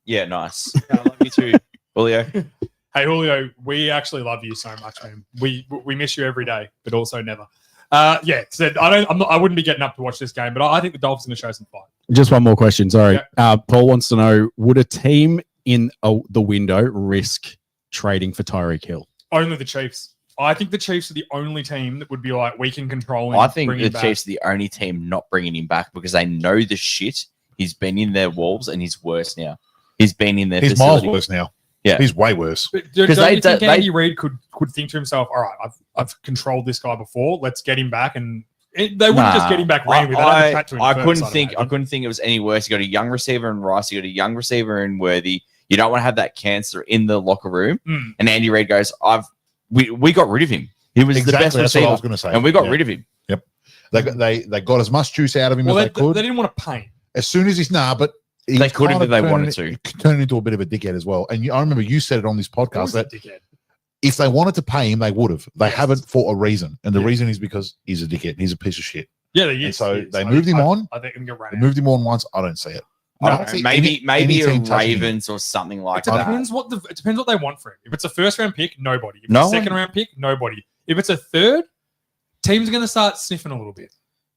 Yeah, nice. I love you too, Julio.
Hey Julio, we actually love you so much, man. We miss you every day, but also never. Yeah, so I wouldn't be getting up to watch this game, but I think the Dolphins are going to show some fight.
Just one more question. Sorry. Paul wants to know, would a team in the window risk trading for Tyreek Hill?
Only the Chiefs. I think the Chiefs are the only team that would be like, we can control him.
I think
bring
the
him back.
Chiefs are the only team not bringing him back because they know the shit. He's been in their walls and he's worse now. He's been in their
He's miles
facility.
worse now.
Yeah.
He's way worse.
But don't
'Cause
you think
they-
Andy Reid could think to himself, all right, I've controlled this guy before. Let's get him back. And they wouldn't just get him back randomly. They'd have to chat to him
I
first,
couldn't
I'd
think. I
imagine.
couldn't think it was any worse. You got a young receiver in Rice. You got a young receiver in Worthy. You don't want to have that cancer in the locker room.
Mm.
And Andy Reid goes, we got rid of him. He was the best
That's what I
receiver,
was going to say.
and we got
Yeah.
rid of him.
They got as much juice out of him
Well,
as
they
they could.
didn't want to pay him.
As soon as he's but he
They
was
could have
kind
if they
of
wanted
turning into a bit of a dickhead as well. And I remember you said it on this
He
podcast
was a
that
dickhead.
if they wanted to pay him, they would have. They
Yes.
haven't for a reason, and the
Yeah.
reason is because he's a dickhead. He's a piece of shit.
Yeah, he
And
is.
so
he is.
they moved him on.
I think he can get ran
They
out.
moved him on once. I don't see it.
No,
I don't see
maybe
any
a
team touching him.
Ravens or something like
It
that.
depends it depends what they want for him. If it's a first round pick, nobody. If
No
it's a
one-
second round pick, nobody. If it's a third, teams are going to start sniffing a little bit.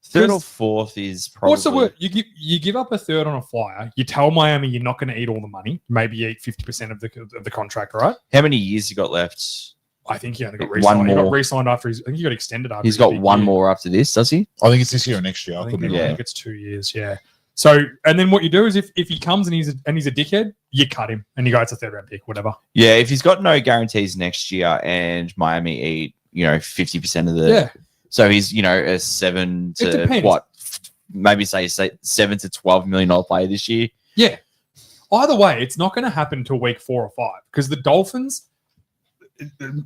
Third or fourth is probably.
What's the word? You give up a third on a flyer. You tell Miami you're not going to eat all the money. Maybe you eat 50% of the contract, right?
How many years you got left?
I think he only got
One
re-signed. He got
more.
re-signed after I think he got extended after.
He's
his
got
big
one
year.
more after this, does he?
I think it's this year or next year.
I
I could
think,
be
I
wrong.
think it's 2 years. Yeah. So and then what you do is if he comes and he's a dickhead, you cut him and you go, it's a third round pick, whatever.
Yeah, if he's got no guarantees next year and Miami eat, 50% of the.
Yeah.
So he's, a 7
It
to
depends.
what? Maybe say $7 to $12 million player this year.
Yeah. Either way, it's not going to happen until week 4 or 5 because the Dolphins,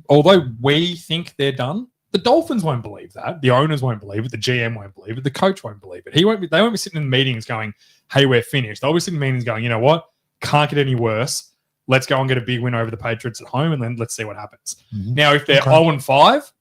although we think they're done, the Dolphins won't believe that. The owners won't believe it. The GM won't believe it. The coach won't believe it. They won't be sitting in meetings going, hey, we're finished. They'll be sitting in meetings going, you know what? Can't get any worse. Let's go and get a big win over the Patriots at home and then let's see what happens.
Mhm.
Now, if they're
Okay.
0-5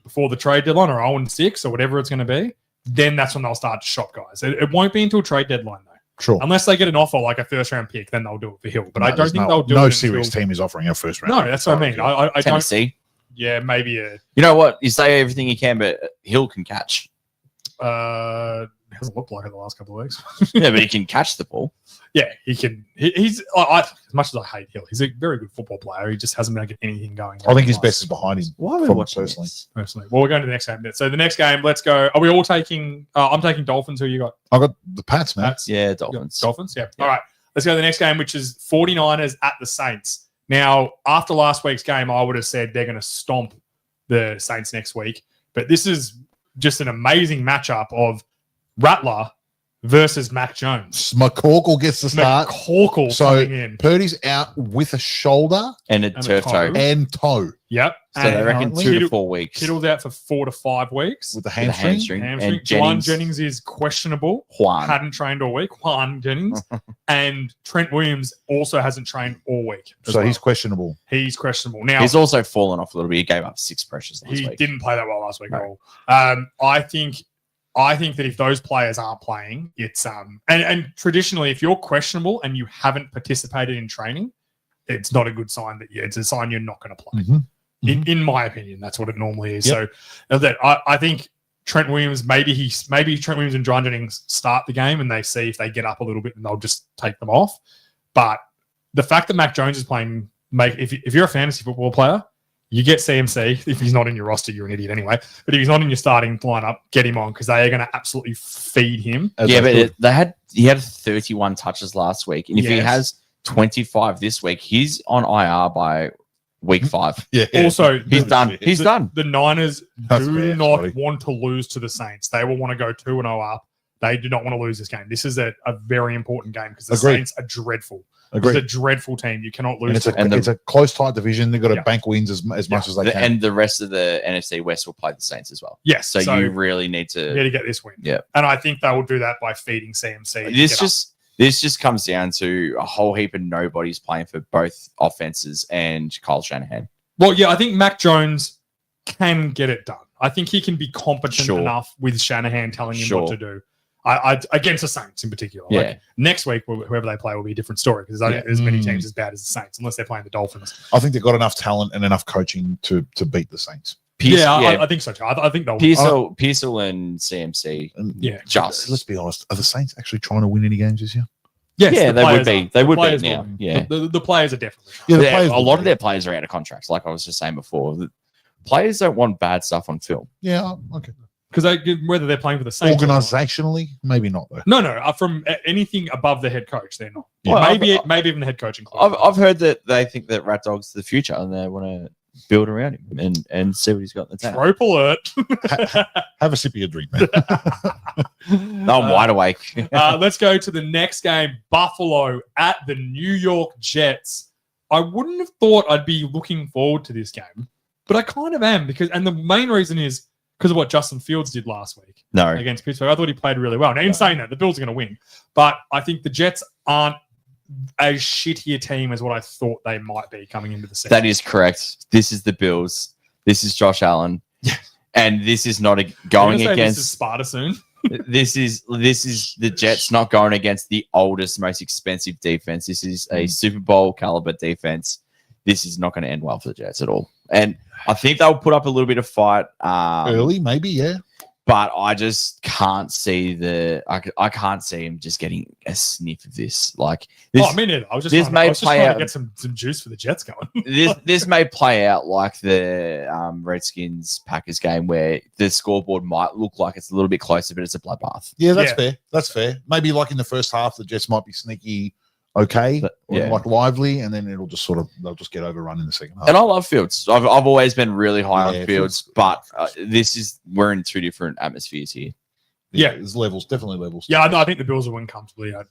before the trade deadline or 0-6 or whatever it's going to be, then that's when they'll start to shop guys. It won't be until trade deadline though.
Sure.
Unless they get an offer like a first round pick, then they'll do it for Hill. But I don't
there's
think
no,
they'll do
no
it.
serious
until,
team is offering a first round.
No,
pick.
that's what I mean. I don't.
Tennessee.
Yeah, maybe a
You know what? You say everything you can, but Hill can catch.
hasn't looked like it the last couple of weeks.
Yeah, but he can catch the ball.
Yeah, he can. He's as much as I hate Hill, he's a very good football player. He just hasn't been able to get anything going.
I think his best is behind him.
Why are we
From
watching
personally.
this?
personally. Well, we're going to the next game. So the next game, let's go. Are we all taking? I'm taking Dolphins. Who you got?
I got the Pats, man.
Pats?
Yeah,
You got
Dolphins.
Dolphins. Yeah. All right. Let's go to the next game, which is 49ers at the Saints. Now, after last week's game, I would have said they're going to stomp the Saints next week. But this is just an amazing matchup of Rattler versus Mac Jones.
McCorkle gets the start.
McCorkle
So
coming in.
Purdy's out with a shoulder
and a
And a
turf toe.
toe.
and toe
Yep.
So they reckon
apparently
2 to 4 weeks.
Kittle's out for 4 to 5 weeks.
with the
With a
hamstring.
hamstring.
Hamstring.
And
Juwan Jennings is questionable.
Juan.
Hadn't trained all week. Juan Jennings. And Trent Williams also hasn't trained all week. as
So
well.
he's questionable.
He's questionable. Now,
He's also fallen off a little bit. He gave up 6 pressures last
he
week.
didn't play that well last week at
No.
all. I think that if those players aren't playing, it's and traditionally, if you're questionable and you haven't participated in training, it's not a good sign that it's a sign you're not going to play.
Mhm.
In my opinion, that's what it normally is.
Yep.
So that I think Trent Williams, maybe Trent Williams and Juwan Jennings start the game and they see if they get up a little bit and they'll just take them off. But the fact that Mac Jones is playing, if you're a fantasy football player, you get CMC. If he's not in your roster, you're an idiot anyway. But if he's not in your starting lineup, get him on because they are going to absolutely feed him.
As
Yeah,
they
but
should.
he had 31 touches last week. And if he
Yes.
has 25 this week, he's on IR by week 5.
yeah.
Also,
He's
the-
done. He's done.
The Niners
That's
do
fair,
not
sorry.
want to lose to the Saints. They will want to go 2-0 up. They do not want to lose this game. This is a very important game because the
Agreed.
Saints are dreadful.
Agreed.
It's a dreadful team. You cannot lose.
And it's
to
a,
them.
And the-
it's a close, tight division. They've got to
Yeah.
bank wins as much as they can.
And the rest of the NFC West will play the Saints as well.
yes.
So, you really need
need
to.
to get this win.
Yeah.
And I think they will do that by feeding CMC. to
This
get up.
just comes down to a whole heap of nobodies playing for both offenses and Kyle Shanahan.
Well, yeah, I think Mac Jones can get it done. I think he can be competent
Sure.
enough with Shanahan telling him
Sure.
what to do. I against the Saints in particular.
Yeah.
Like, next week, whoever they play will be a different story because I don't think there's many
Mm.
teams as bad as the Saints unless they're playing the Dolphins.
I think they've got enough talent and enough coaching to beat the Saints.
I think so too. I think they'll.
Pearsall and CMC.
And
Yeah.
Just
let's be honest. Are the Saints actually trying to win any games this year?
Yes,
yeah,
the
they would
players
be.
are.
They
The
would be
players
now.
will.
Yeah.
The players are definitely.
Yeah, the
Yeah,
players
a
will
lot
be.
of their players are out of contracts, like I was just saying before. The players don't want bad stuff on film.
Yeah, okay.
Because whether they're playing for the Saints or not.
Organizationally, maybe not though.
No. From anything above the head coach, they're not.
Yeah.
Maybe even the head coach included.
I've heard that they think that Rat Dog's the future and they want to build around him and see what he's got in the tank.
Trope alert.
Have a sip of your drink, man.
No, I'm wide awake.
Let's go to the next game. Buffalo at the New York Jets. I wouldn't have thought I'd be looking forward to this game, but I kind of am and the main reason is because of what Justin Fields did last week
No.
against Pittsburgh. I thought he played really well. Now, in saying that, the Bills are going to win, but I think the Jets aren't as shittier team as what I thought they might be coming into the season.
That is correct. This is the Bills. This is Josh Allen. And this is not going
This is
against
Sparta soon.
this is the Jets not going against the oldest, most expensive defense. This is a Super Bowl caliber defense. This is not going to end well for the Jets at all. And I think they'll put up a little bit of fight.
Early, maybe, yeah.
But I just can't see I can't see him just getting a sniff of this. Like this,
I mean, I was just
this
trying,
may
I was just
play
trying
out-
to get some juice for the Jets going.
this may play out like the Redskins Packers game where the scoreboard might look like it's a little bit closer, but it's a bloodbath.
Yeah, that's
Yeah.
fair. That's fair. Maybe like in the first half, the Jets might be sneaky, okay,
But-
or
yeah.
like lively, and then it'll just they'll just get overrun in the second half.
And I love Fields. I've always been really high
Yeah,
on
Fields-
Fields, but we're in two different atmospheres here.
Yeah.
There's levels, definitely levels.
Yeah, I think the Bills will win comfortably. I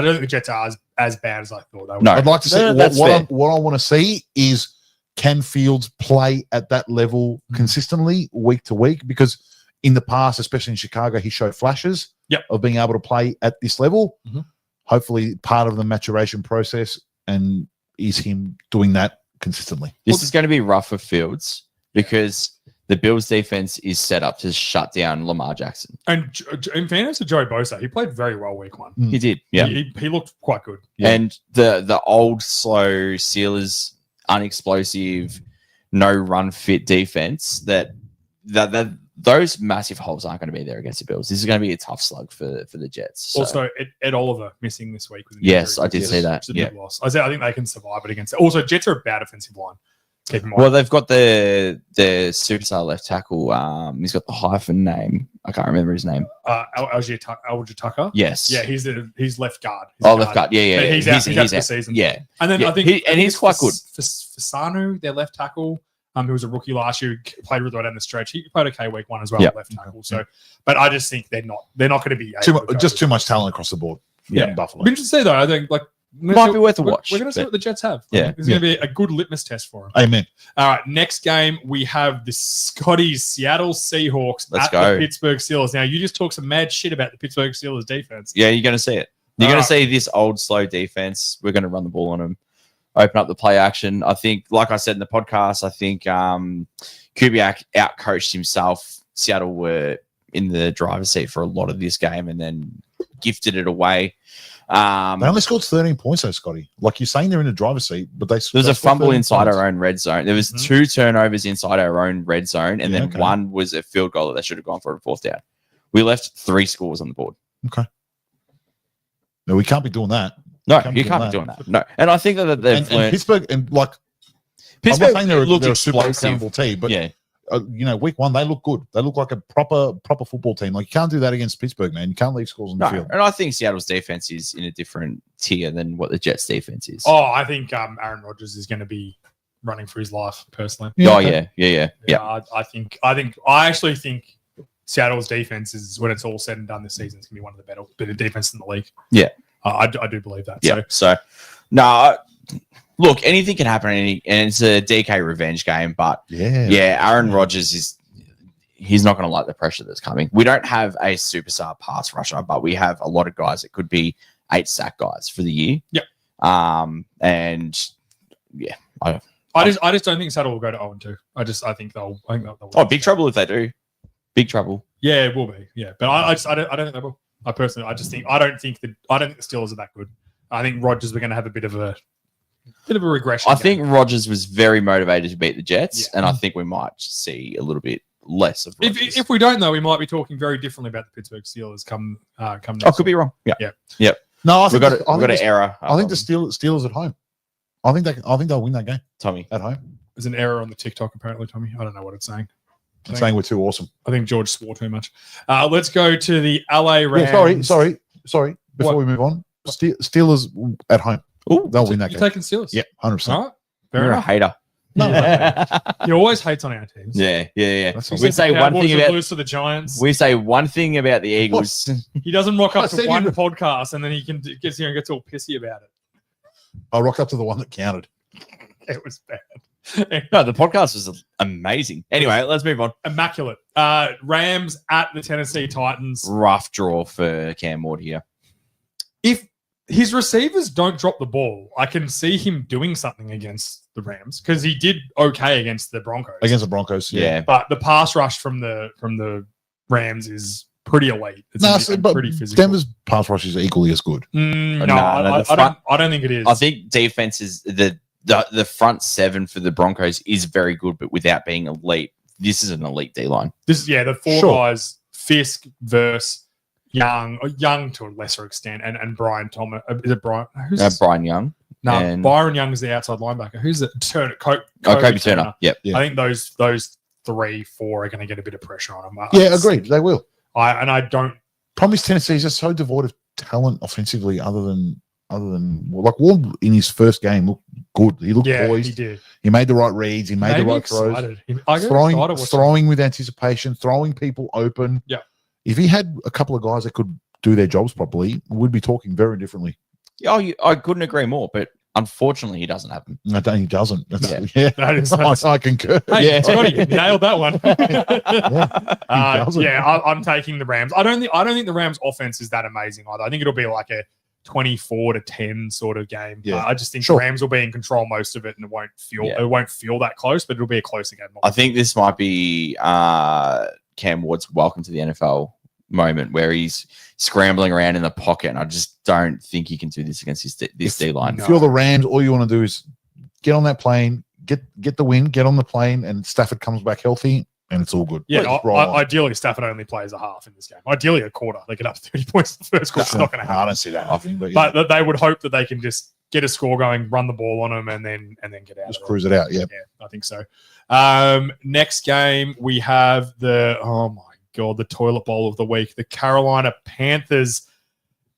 don't think the Jets are as bad as I thought they were.
No.
I'd like to see
That's fair.
what I want to see is can Fields play at that level consistently week to week? Because in the past, especially in Chicago, he showed flashes
Yep.
of being able to play at this level.
Mhm.
Hopefully, part of the maturation process and is him doing that consistently.
This is going to be rough for Fields because the Bills defense is set up to shut down Lamar Jackson.
And in fairness to Joey Bosa, he played very well week one.
He did. Yeah.
He looked quite good.
Yeah.
And the old, slow Steelers, unexplosive, no run fit defense that those massive holes aren't going to be there against the Bills. This is going to be a tough slug for the Jets. So,
Also, Ed Oliver missing this week. With an
yes,
injury,
I did
Yes.
see that.
which is a
Yeah.
big loss. I think they can survive it against it. Also, Jets are a bad offensive line. keep in mind.
Well, they've got the superstar left tackle. He's got the hyphen name. I can't remember his name.
Algier Tucker.
Yes.
Yeah, he's left guard. He's
Oh, left guard. Yeah.
But he's out for the season.
Yeah.
And then
Yeah,
I think
he's quite good.
Fasanu, their left tackle, who was a rookie last year, who played really well down the stretch. He played okay week 1 as well,
Yep.
left tackle. So, but I just think they're not going to be
too much talent across the board.
Yeah.
in Buffalo.
Be interesting to see though. I think
Might be worth a watch,
We're going to see
but-
what the Jets have.
Yeah.
It's going to be a good litmus test for them.
Amen.
All right, next game we have the Scotties Seattle Seahawks
Let's
at
go.
the Pittsburgh Steelers. Now you just talked some mad shit about the Pittsburgh Steelers defense.
Yeah, you're going to see it. You're
All
going
right.
to see this old, slow defense. We're going to run the ball on them, open up the play action. I think, like I said in the podcast, I think Kubiak outcoached himself. Seattle were in the driver's seat for a lot of this game and then gifted it away.
They only scored 13 points, though, Scotty. Like you're saying, they're in the driver's seat, but
There was a fumble inside our own red zone. There was
Mhm.
2 turnovers inside our own red zone, and
Yeah,
then
okay.
one was a field goal that they should have gone for a 4th down. We left 3 scores on the board.
No, we can't be doing that.
No,
Can't
you
do
can't
that.
be doing that. No, and I think that they've
And
learned.
Pittsburgh, and like
Pittsburgh
I'm not saying they're
looked
a super
explosive.
accountable team, but
Yeah,
week 1 they look good. They look like a proper football team. Like you can't do that against Pittsburgh, man. You can't leave scores on the
no,
field.
and I think Seattle's defense is in a different tier than what the Jets' defense is.
Oh, I think Aaron Rodgers is going to be running for his life personally.
okay.
Yeah.
I actually think Seattle's defense is, when it's all said and done this season, it's going to be one of the better defense in the league.
Yeah.
I do believe that.
Yeah.
So,
So, no, look, anything can happen, and it's a DK revenge game. But yeah, Aaron Rodgers he's not going to like the pressure that's coming. We don't have a superstar pass rusher, but we have a lot of guys that could be 8 sack guys for the year.
Yeah.
And yeah,
I just don't think Seattle will go to 0-2. I think they'll.
oh, big trouble if they do. Big trouble.
Yeah, it will be. Yeah, but I don't think they will. I personally, I don't think the Steelers are that good. I think Rodgers we're going to have a bit of a regression.
I
game.
think Rodgers was very motivated to beat the Jets,
Yeah.
and I think we might see a little bit less of Rodgers.
if we don't know, we might be talking very differently about the Pittsburgh Steelers come next.
I could be wrong. Yeah.
No, I
We've
think
got,
I
we've got an error.
I think the Steelers at home. I think they'll win that game
Tommy.
at home.
There's an error on the TikTok apparently, Tommy. I don't know what it's saying.
I'm saying we're too awesome.
I think George swore too much. Let's go to the LA Rams.
Yeah, sorry. Before
What?
we move on, Steelers at home.
Ooh,
They'll win that
You're
game.
taking Steelers.
Yeah, 100%.
All right. Fair
you're a
enough.
hater.
No,
You always hate on our teams.
Yeah.
That's
He
all
We
said
say
the
one
Cowboys
thing
would
about
lose to the Giants.
we say one thing about the Eagles.
He doesn't rock
I
up
said
to one
you-
podcast and then he gets here and gets all pissy about it.
I rocked up to the one that counted.
It was bad.
No, the podcast was amazing. Anyway, let's move on.
Immaculate. Rams at the Tennessee Titans.
Rough draw for Cam Ward here.
If his receivers don't drop the ball, I can see him doing something against the Rams because he did okay against the Broncos.
Against the Broncos.
Yeah.
But the pass rush from the Rams is pretty elite. It's
But
pretty physical.
Denver's pass rush is equally as good.
No,
No,
I don't think it is.
I think defense is the front 7 for the Broncos is very good, but without being elite, this is an elite D line.
this is the four
Sure.
guys: Fisk, Verse, Young to a lesser extent, and Brian Thomas. Is it Brian? Who's this?
Brian Young.
No,
and-
Byron Young is the outside linebacker. Who's it? Turner.
Kobe Turner. Yep.
Yeah.
I think those 3-4 are going to get a bit of pressure on them.
Yeah, agreed. They will.
I don't.
Problem is Tennessee is just so devoid of talent offensively. Other than like Ward in his first game looked good. He looked
Yeah,
poised.
he did.
He made the right reads. He made the right throws.
Excited. I get excited watching.
Throwing with anticipation, throwing people open.
Yeah.
If he had a couple of guys that could do their jobs properly, we'd be talking very differently.
I couldn't agree more, but unfortunately, he doesn't have them.
I don't, he doesn't. That's,
Yeah.
yeah.
That is-
I concur.
Hey,
Yeah.
Scotty, you nailed that one.
doesn't.
I'm taking the Rams. I don't think the Rams offense is that amazing either. I think it'll be like a 24-10 sort of game.
Yeah.
I just think
Sure.
the Rams will be in control most of it, and it won't feel that close, but it'll be a closer game.
I think this might be Cam Ward's welcome to the NFL moment where he's scrambling around in the pocket, and I just don't think he can do this against this D line.
If you're the Rams, all you want to do is get on that plane, get the win, get on the plane, and Stafford comes back healthy, and it's all good.
Yeah,
Just roll on.
ideally Stafford only plays a half in this game. Ideally a quarter. They get up 30 points in the first quarter. It's not going to
I
happen.
don't see that happening.
But they would hope that they can just get a score going, run the ball on them, and then get out.
Just
of it.
cruise it out. Yeah.
Yeah, I think so. Next game, we have the toilet bowl of the week. The Carolina Panthers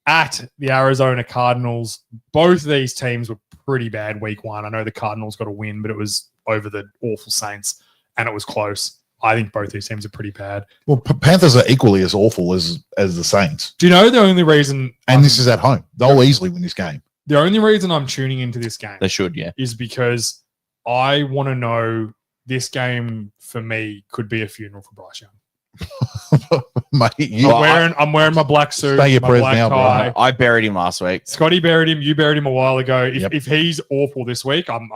at the Arizona Cardinals. Both of these teams were pretty bad week one. I know the Cardinals got a win, but it was over the awful Saints, and it was close. I think both these teams are pretty bad.
Well, Panthers are equally as awful as the Saints.
Do you know the only reason?
And this is at home. They'll easily win this game.
The only reason I'm tuning into this game
They should, yeah.
is because I want to know this game for me could be a funeral for Bryce Young.
Mate, you,
I'm wearing my black suit,
Say your
my
prayers
black
now, bro.
tie.
I buried him last week.
Scotty buried him. You buried him a while ago. If,
Yep.
if he's awful this week, I'm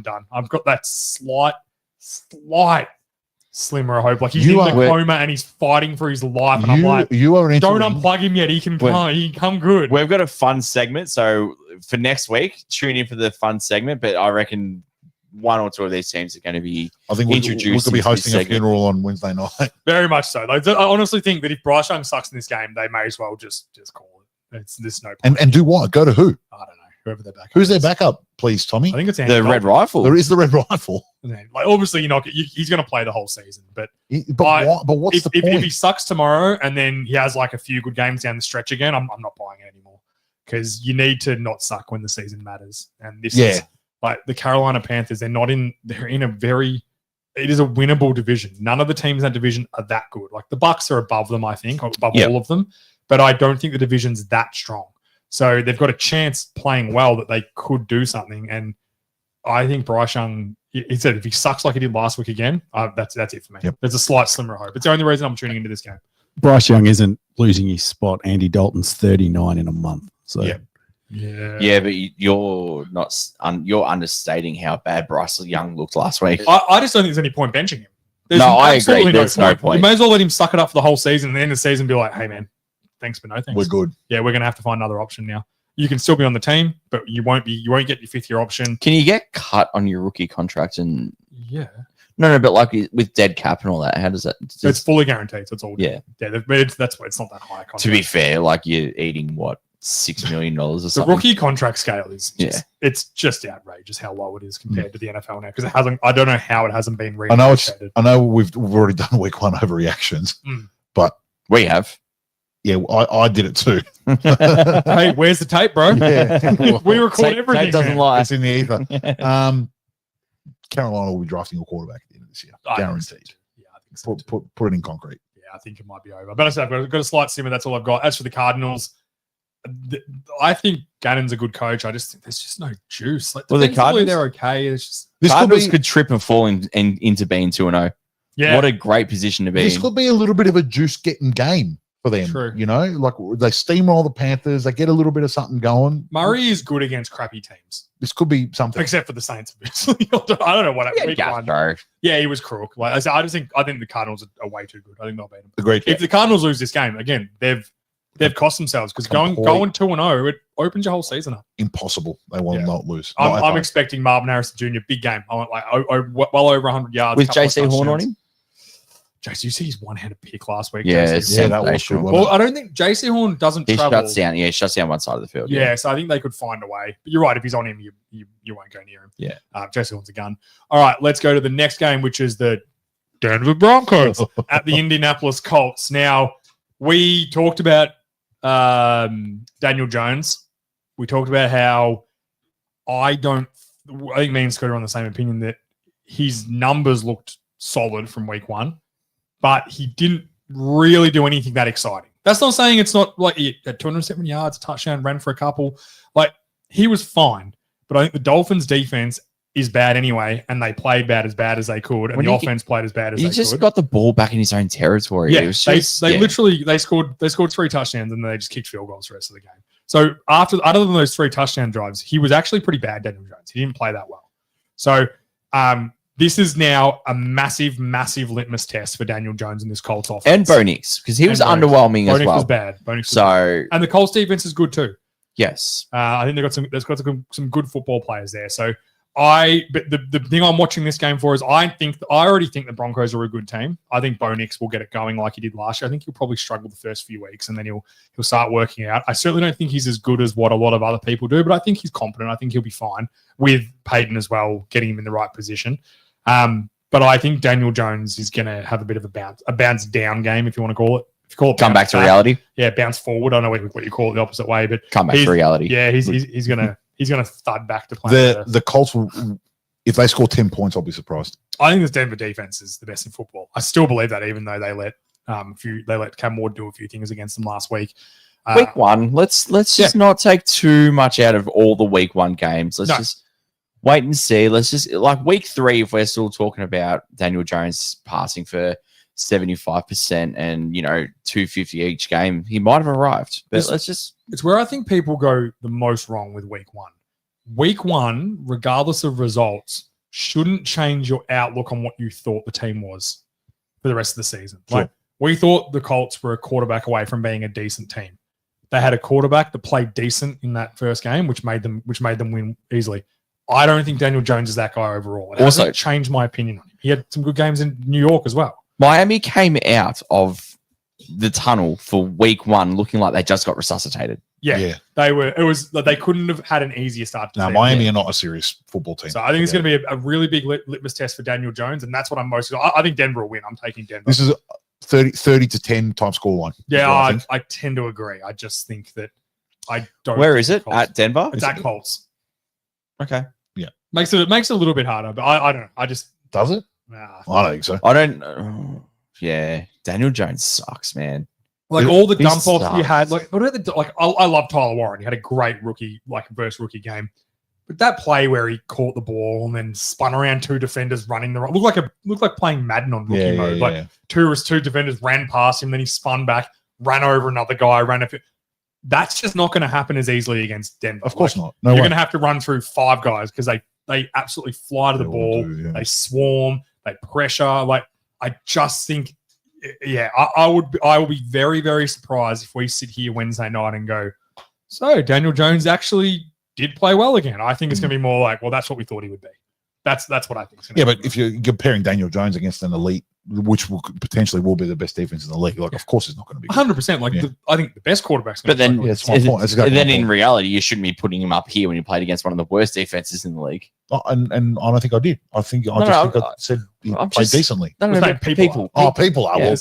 done. I've got that slight slimmer of hope. Like he's
You
in the
are-
coma and he's fighting for his life, and I'm like,
you are
don't
entering,
unplug him yet. He can come good.
We've got a fun segment. So for next week, tune in for the fun segment. But I reckon one or two of these teams are going to be
I think we're
introduced
going to be
into this
hosting a
segment.
funeral on Wednesday night.
Very much so. Like, I honestly think that if Bryce Young sucks in this game, they may as well just call it. There's no point.
And do what? Go to who?
I don't know. Whoever their backup
Who's their
is.
backup, please, Tommy?
I think it's Andy
the Red
Dalton.
Rifle.
There is the Red Rifle.
Like obviously, he's going to play the whole season. But
But what's
if,
the
if
point?
he sucks tomorrow and then he has like a few good games down the stretch again, I'm not buying it anymore because you need to not suck when the season matters. And this is like the Carolina Panthers. They're in a very. It is a winnable division. None of the teams in that division are that good. Like the Bucks are above them, I think, above all of them. But I don't think the division's that strong. So they've got a chance playing well that they could do something. And I think Bryce Young, he said if he sucks like he did last week again, that's it for me.
Yep.
There's a slight slimmer hope. It's the only reason I'm tuning into this game.
Bryce Young isn't losing his spot. Andy Dalton's 39 in a month. So
Yeah.
Yeah, but you're not. You're understating how bad Bryce Young looked last week.
I just don't think there's any point benching him. There's
No, I agree.
absolutely
There's no point.
You may as well let him suck it up for the whole season and then the season be like, hey, man, thanks, but no thanks.
We're good.
Yeah, we're going to have to find another option now. You can still be on the team, but you won't get your fifth-year option.
Can you get cut on your rookie contract? And
Yeah.
no, but like with dead cap and all that, how does that?
It's fully guaranteed. So it's all
Yeah.
That's why it's not that high. Contract.
To be fair, like you're eating what $6 million or
the
something.
rookie contract scale is it's just outrageous how low it is compared to the NFL now because it hasn't. I don't know how it hasn't been
I know
renegotiated.
I know we've already done week one overreactions, but
We have.
yeah, I did it too.
Hey, where's the tape, bro?
Yeah.
We record
Tate
everything.
doesn't
man.
lie.
It's in the ether. Carolina will be drafting a quarterback at the end of this year,
I think so
guaranteed.
too. Yeah, I think so. too.
Put it in concrete.
Yeah, I think it might be over. But I said I've got a slight simmer. That's all I've got. As for the Cardinals, I think Gannon's a good coach. I just think there's just no juice. Like,
Well, the
defensively,
Cardinals-
they're okay. It's just
This
Cardinals could trip and fall into being 2-0.
yeah.
What a great position to be
This
in.
could be a little bit of a juice getting game for them.
True.
You know, like they steamroll the Panthers, they get a little bit of something going.
Murray is good against crappy teams,
This could be something.
except for the Saints. Obviously, I don't know what
Yeah,
week one.
Gastro.
Yeah, he was crook. Like I said, I think the Cardinals are way too good. I think they'll beat them.
Agreed.
If the Cardinals lose this game again, they've cost themselves because going 2-0, it opens your whole season up.
Impossible. They will
Yeah.
not lose. Not at
I'm
home.
expecting Marvin Harrison Jr. big game. I want like well over 100 yards
With
couple of
JC Horn on
touchdowns.
him?
JC, you see his one-handed pick last week.
Yeah,
JC
it's
Yeah,
Horn.
that was good.
sensational.
wasn't
Well, I don't think JC Horn doesn't
He
travel.
shuts down. Yeah, he shuts down one side of the field.
Yeah, so I think they could find a way. But you're right. If he's on him, you won't go near him.
Yeah.
JC Horn's a gun. All right, let's go to the next game, which is the Denver Broncos at the Indianapolis Colts. Now, we talked about Daniel Jones. We talked about how I think me and Scott are on the same opinion that his numbers looked solid from week one, but he didn't really do anything that exciting. That's not saying it's not like he had 207 yards, touchdown, ran for a couple. Like he was fine, but I think the Dolphins defense is bad anyway, and they played bad as they could, and
When
the
he
offense played as bad as
He
they
just
could.
got the ball back in his own territory.
Yeah,
It was
they
just,
literally they scored 3 touchdowns and they just kicked field goals the rest of the game. So other than those 3 touchdown drives, he was actually pretty bad, Daniel Jones. He didn't play that well. So this is now a massive litmus test for Daniel Jones in this Colts offense.
And Bo Nix, because he was
And Bo Nix.
underwhelming
Bo
as
Nix
well.
was bad. Bo Nix was bad.
So
And the Colts defense is good too.
yes,
I think they've got some good football players there. So But the thing I'm watching this game for is I already think the Broncos are a good team. I think Bo Nix will get it going like he did last year. I think he'll probably struggle the first few weeks and then he'll start working out. I certainly don't think he's as good as what a lot of other people do, but I think he's competent. I think he'll be fine with Peyton as well, getting him in the right position. But I think Daniel Jones is going to have a bit of a bounce down game, if you want to call it. If you call it
Come back to reality.
Yeah, bounce forward. I don't know what you call it the opposite way, but
Come back to reality.
Yeah, he's gonna thud back to playing.
The Colts will, if they score 10 points, I'll be surprised.
I think this Denver defense is the best in football. I still believe that, even though they let Cam Ward do a few things against them last week.
Week one. Let's just not take too much out of all the week one games. Let's just wait and see. Let's just like week 3, if we're still talking about Daniel Jones passing for 75% and 250 each game, he might have arrived. But
it's where I think people go the most wrong with week 1. Week 1, regardless of results, shouldn't change your outlook on what you thought the team was for the rest of the season.
Sure.
Like, we thought the Colts were a quarterback away from being a decent team. They had a quarterback that played decent in that first game, which made them win easily. I don't think Daniel Jones is that guy overall. It hasn't changed my opinion on him. He had some good games in New York as well.
Miami came out of the tunnel for week 1 looking like they just got resuscitated.
Yeah. They couldn't have had an easier start to
No,
season.
Miami are not a serious football team.
So I think it's going to be a really big litmus test for Daniel Jones, and that's what I'm most. I think Denver will win. I'm taking Denver.
This is a 30-10 type scoreline.
Yeah, I tend to agree. I just think that I don't.
Where is it?
Colts.
At Denver?
It's at Colts.
Okay.
Makes it a little bit harder, but I don't know. I just
Does it?
nah.
I don't think so.
I don't. Yeah, Daniel Jones sucks, man.
Like all the
He
dump offs he
sucks.
had. Like what about I love Tyler Warren. He had a great rookie rookie game. But that play where he caught the ball and then spun around 2 defenders running the right looked like playing Madden on rookie mode. Like two defenders ran past him, then he spun back, ran over another guy, that's just not going to happen as easily against Denver.
Of course not.
You're going to have to run through 5 guys because they absolutely fly to the
They all
ball.
do, yeah.
They swarm. They pressure. Like I just think, I will be very, very surprised if we sit here Wednesday night and go, so Daniel Jones actually did play well again. I think it's going to be more like, well, that's what we thought he would be. That's what I think.
Yeah, but if you're comparing Daniel Jones against an elite, which potentially will be the best defense in the league, like of course it's not going to be good.
100%. Like I think the best quarterback's.
But then,
Yeah, that's my point. That's exactly
then
my
in
point.
reality, you shouldn't be putting him up here when you played against one of the worst defenses in the league.
And I don't think I did. I think I said he
I'm
played
just-
decently.
No,
We're saying
people.
People are. Well,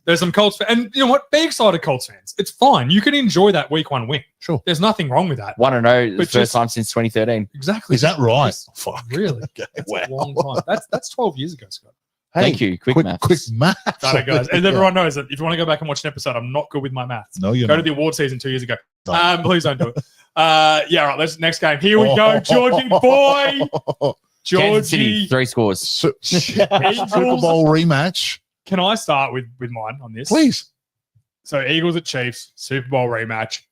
There's some Colts fans, and you know what? Be excited, Colts fans. It's fine. You can enjoy that week 1 win.
sure.
There's nothing wrong with that.
1-0, the
But
first
just-
time since 2013.
Exactly.
Is that right?
Just-
Fuck.
Really?
Okay.
That's
Wow.
a long time. That's 12 years ago, Scott.
Thank you. Quick maths.
Quick maths.
Got it, guys. And everyone knows that if you want to go back and watch an episode, I'm not good with my maths.
No, you're
Go
not.
to the award season 2 years ago.
Don't.
Please don't do it. Yeah, all right. Let's next game. Here we go, Georgie boy.
Kansas City,
Georgie.
3 scores.
Super
Eagles.
Bowl rematch,
Can I start with mine on this?
please.
So Eagles at Chiefs, Super Bowl rematch.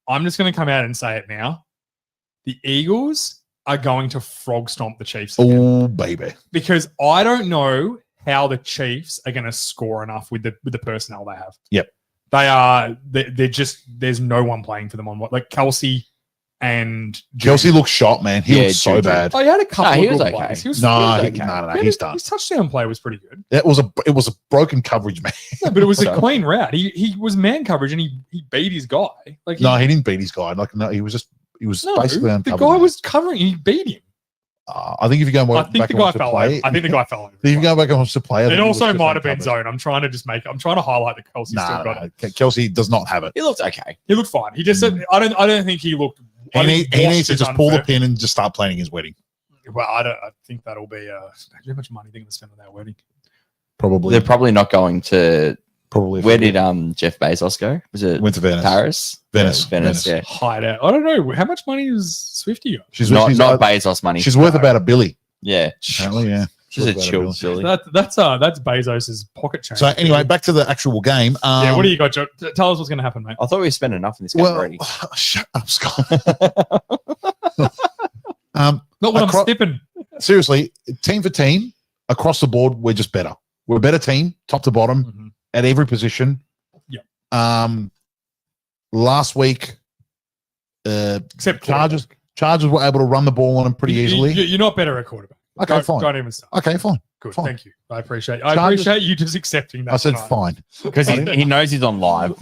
I'm just going to come out and say it now. The Eagles are going to frog stomp the Chiefs again.
Oh baby.
Because I don't know how the Chiefs are going to score enough with the personnel they have.
Yep.
They're just, there's no one playing for them on what, like Kelsey and
Kelsey looks shot, man. He
Yeah,
looks so
Juju.
bad.
Oh, he had a couple
he
of
was
good
okay.
plays. He was
No,
he was okay.
no,
He had
he's done.
His touchdown play was pretty good.
It was a broken coverage, man.
Yeah, but it was a
So-
clean route. He was man coverage and he beat his guy. Like
No, he didn't beat his guy. Like no, he was basically
the
uncovered.
guy
man.
was covering. He beat him.
I think if you go
I
back
think the
and
guy
watch the
fell
play,
over. I think the guy fell over.
if you go back and watch the play, I think
It
he was
also
just
might have been
uncovered.
zone. I'm trying to highlight that Kelsey still got it.
No. Kelsey does not have it.
He looked okay.
He looked fine. He just said, I don't think he looked. I
He
think
needs
washed
to
is
just pull the
unfair.
pin and just start planning his wedding.
Well, I think that'll be. How much money are they going to spend on that wedding?
Probably.
They're probably not going to.
Probably.
Where did Jeff Bezos go? Was it
went to Venice?
Paris?
Venice.
Yeah, Venice. Yeah.
Hide out. I don't know. How much money does Swifty got?
She's
Not
worth
Bezos money.
she's worth about $1 billion.
Yeah.
Apparently, yeah.
She's a
Worth about
chill
$1 billion.
silly.
That's Bezos's pocket change.
So anyway, back to the actual game.
yeah. What do you got, Joe? Tell us what's going to happen, mate.
I thought we spent enough in this game
Well,
already.
shut up, Scott.
Not what I'm
across-
stipping.
Seriously, team for team, across the board, we're just better. We're a better team, top to bottom,
Mhm.
at every position.
Yeah.
Last week,
Except
Chargers. Chargers were able to run the ball on them pretty easily.
You're not better at quarterback.
Okay, fine.
Don't even start.
Okay, fine.
Good.
Fine.
Thank you. I appreciate
Chargers-
you just accepting that.
I said
tonight.
fine.
Because he knows he's on live.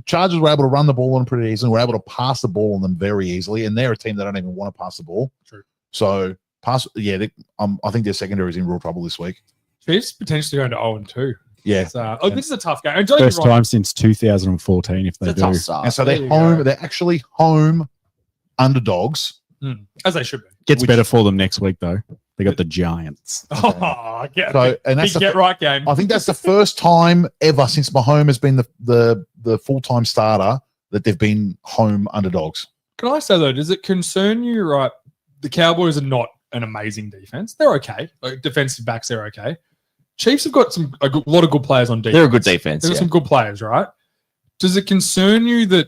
Chargers were able to run the ball on them pretty easily. We're able to pass the ball on them very easily, and they're a team that don't even want to pass the ball.
True.
So pass. Yeah, I think their secondary is in real trouble this week.
Chiefs potentially going to 0-2.
Yeah,
So, this is a tough game. And don't get me
First
wrong,
time since 2014, if they
It's a tough
do.
start.
and so
There
they're
you
home.
go.
They're actually home underdogs.
as they should be.
Gets
Which-
better for them next week, though. They got the Giants.
Oh, get,
So, and that's
big get right game.
I think that's the first time ever since Mahomes has been the full time starter that they've been home underdogs.
Can I say though, does it concern you? Right, the Cowboys are not an amazing defense. They're okay. Like, defensive backs, they're okay. Chiefs have got a lot of good players on defense.
They're a good defense.
They've got
Yeah.
some good players, right? Does it concern you that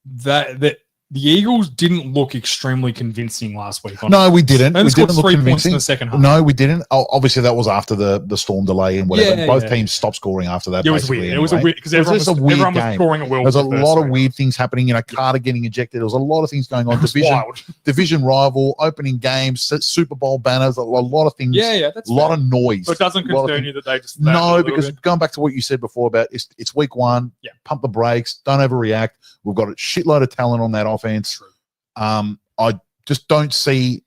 that the Eagles didn't look extremely convincing last week?
No, we didn't.
and
We
scored
didn't look
3 points in
convincing.
the second half.
No, we didn't. Obviously, that was after the storm delay and whatever.
Yeah,
Both
yeah.
teams stopped scoring after that.
It was
basically,
weird. It was a
anyway.
weird because
It was
everyone
just
was,
a weird
everyone was
game.
scoring at will.
There's a
for the first
lot of
three.
weird things happening. Carter getting ejected. There was a lot of things going on.
It was
Division
wild.
division rival, opening games, Super Bowl banners, a lot of things.
Yeah, that's
a lot
fair.
of noise.
So it doesn't
A lot of
concern
things.
you that they just
No, because going back to what you said before about it's week one.
Yeah.
Pump the brakes. Don't overreact. We've got a shitload of talent on that offense.
True.
I just don't see.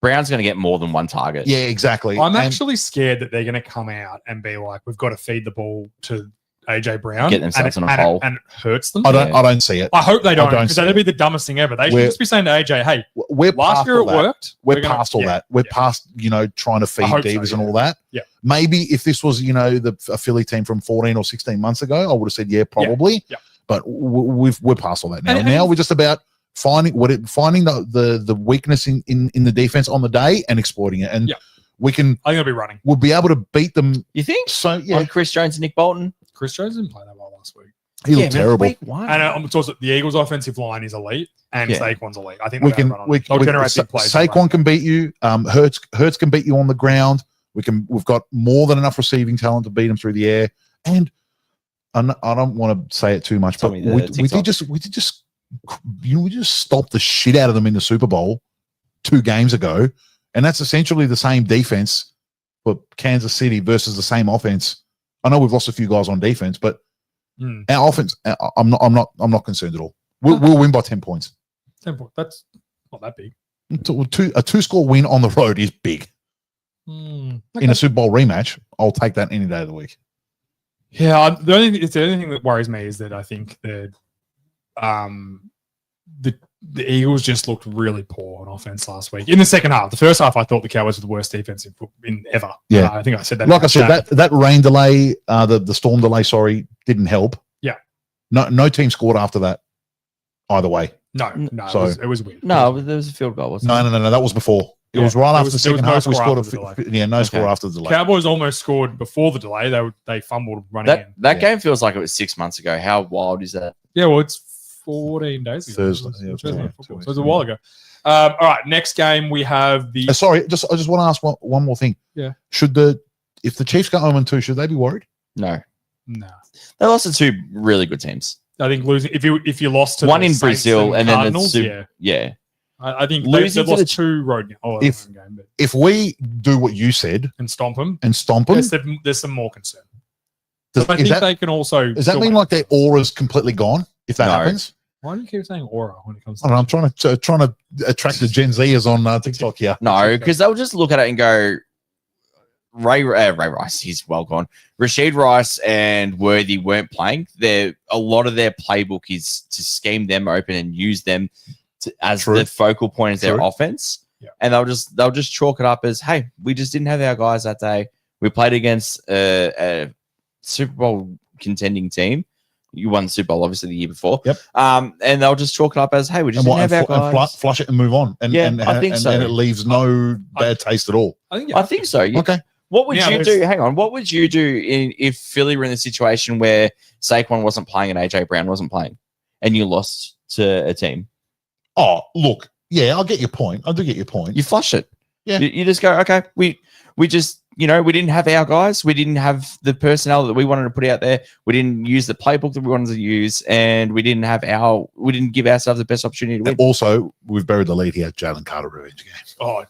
Brown's going to get more than one target.
Yeah, exactly.
I'm
And
actually scared that they're going to come out and be like, we've got to feed the ball to AJ Brown,
Get themselves
and
in a hole.
and it hurts them.
I don't.
Yeah.
I don't see it.
I hope they don't,
don't
because
see
that'd
it.
be the dumbest thing ever. They should
We're-
just be saying to AJ, "Hey,
We're
last
past
year
all
it
that.
worked.
We're
gonna-
past all
yeah,
that. We're
yeah.
past, trying to feed
hope so,
divas and
yeah.
all that.
Yeah.
Maybe if this was, a Philly team from 14 or 16 months ago, I would have said, yeah, probably.
Yeah.
But we're past all that now.
And-
Now we're just about finding the weakness in the defense on the day and exploiting it. And
Yeah.
we can,
I think it'll be running."
we'll be able to beat them.
You think?
So yeah,
On Chris Jones and Nick Bolton?
Chris Jones didn't play that well last week,
he looked
but
terrible.
week one.
and it's also the Eagles' offensive line is elite, and
Yeah.
Saquon's elite. I think
We
they're
can,
gonna run on it. They'll generate big plays.
Saquon can beat you. Hurts can beat you on the ground. We've got more than enough receiving talent to beat him through the air. And I don't want to say it too much,
Tell
but
me the
we
TikTok.
did just we just stopped the shit out of them in the Super Bowl 2 games ago, and that's essentially the same defense for Kansas City versus the same offense. I know we've lost a few guys on defense, but
Hmm.
our offense, I'm not concerned at all. We'll win by 10 points.
10 points. That's not that big.
A 2-score win on the road is big. In a Super Bowl rematch, I'll take that any day of the week.
Yeah, the only thing that worries me is that I think that the Eagles just looked really poor on offense last week in the second half. The first half, I thought the Cowboys were the worst defense in ever.
Yeah.
I think I said that.
Like
in
I
the
said,
chat.
that rain delay, the storm delay, didn't help.
Yeah.
No team scored after that. Either way.
no,
So-
it was weird.
No, but there was a field goal, wasn't
No. That was before. It
Yeah,
was right
there
after
was-
the
there was
second
no
half. We
score
scored
after the delay.
no score
Okay.
after the delay.
Cowboys almost scored before the delay. They fumbled running
That
in.
that
Yeah.
game feels like it was 6 months ago. How wild is that?
Yeah, well, it's 14 days ago.
Thursday,
It was
yeah,
Thursday
Thursday,
Night Football.
2
So it was a
weeks,
while ago. All right, next game we have the.
Sorry, I just want to ask one more thing.
Yeah.
If the Chiefs go 0-2, should they be worried?
No.
No,
They lost to 2 really good teams.
I think losing if you lost to
One
the
in
Saints
Brazil and then the
Cardinals,
Super-
yeah,
Yeah.
I think
Losing
they've
to
lost 2 road games. Oh,
If-
home game, but,
If we do what you said
and stomp them.
and stomp them,
There's some more concern.
does,
But I
is
think
that,
they can also.
does that
still
mean
win.
like their aura's completely gone if that
No.
happens?
Why do you keep saying aura when it comes
I
to?
don't know, I'm trying to attract the Gen Zers on TikTok here.
No, because they'll just look at it and go, Ray Rice, he's well gone. Rashid Rice and Worthy weren't playing. A lot of their playbook is to scheme them open and use them as
True.
the focal point of their
True.
offense.
Yeah.
And they'll just chalk it up as, hey, we just didn't have our guys that day. We played against a Super Bowl contending team. You won the Super Bowl obviously the year before.
Yep.
And they'll just chalk it up as, hey, we just
And,
didn't have our guys.
flush it and move on. And,
Yeah,
and,
I think
and,
so.
and it leaves no bad taste at all.
I think.
I think so. Yeah.
Okay.
What would
Yeah,
you
there's-
do? Hang on. What would you do if Philly were in the situation where Saquon wasn't playing and AJ Brown wasn't playing, and you lost to a team?
Oh, look. Yeah, I'll get your point. I do get your point.
You flush it.
Yeah.
You just go, okay, we just you know, we didn't have our guys. We didn't have the personnel that we wanted to put out there. We didn't use the playbook that we wanted to use, and we didn't give ourselves the best opportunity to win.
And also, we've buried the lead here. Jalen Carter revenge game.
Oh,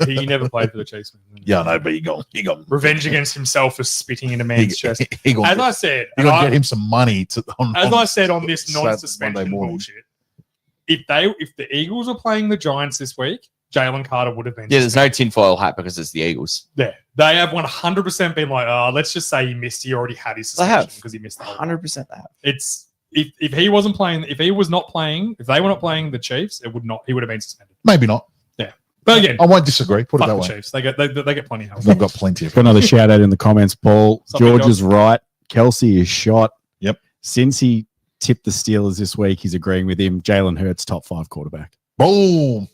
he never played for the Chiefs.
Yeah, no, but he got
Revenge against himself for spitting in a man's chest.
He got,
As I said,
you got to get him some money to.
as I said on this
Monday
non-suspension
morning.
bullshit, if the Eagles are playing the Giants this week, Jalen Carter would have been.
Yeah, there's no tinfoil hat because it's the Eagles.
There, they have 100% been like, oh, let's just say he missed. He already had his
They have.
suspension because he missed the whole.
100% they have.
It's if he wasn't playing, if he was not playing, if they were not playing the Chiefs, it would not. He would have been suspended.
Maybe not.
But again,
I won't disagree. Put it
fuck
that
the
way.
Chiefs. They get plenty of help.
They've got plenty of.
Got another shout out in the comments, Paul.
Something
George
else?
is right. Kelsey is shot.
Yep.
Since he tipped the Steelers this week, he's agreeing with him. Jalen Hurts, top 5 quarterback.
Boom,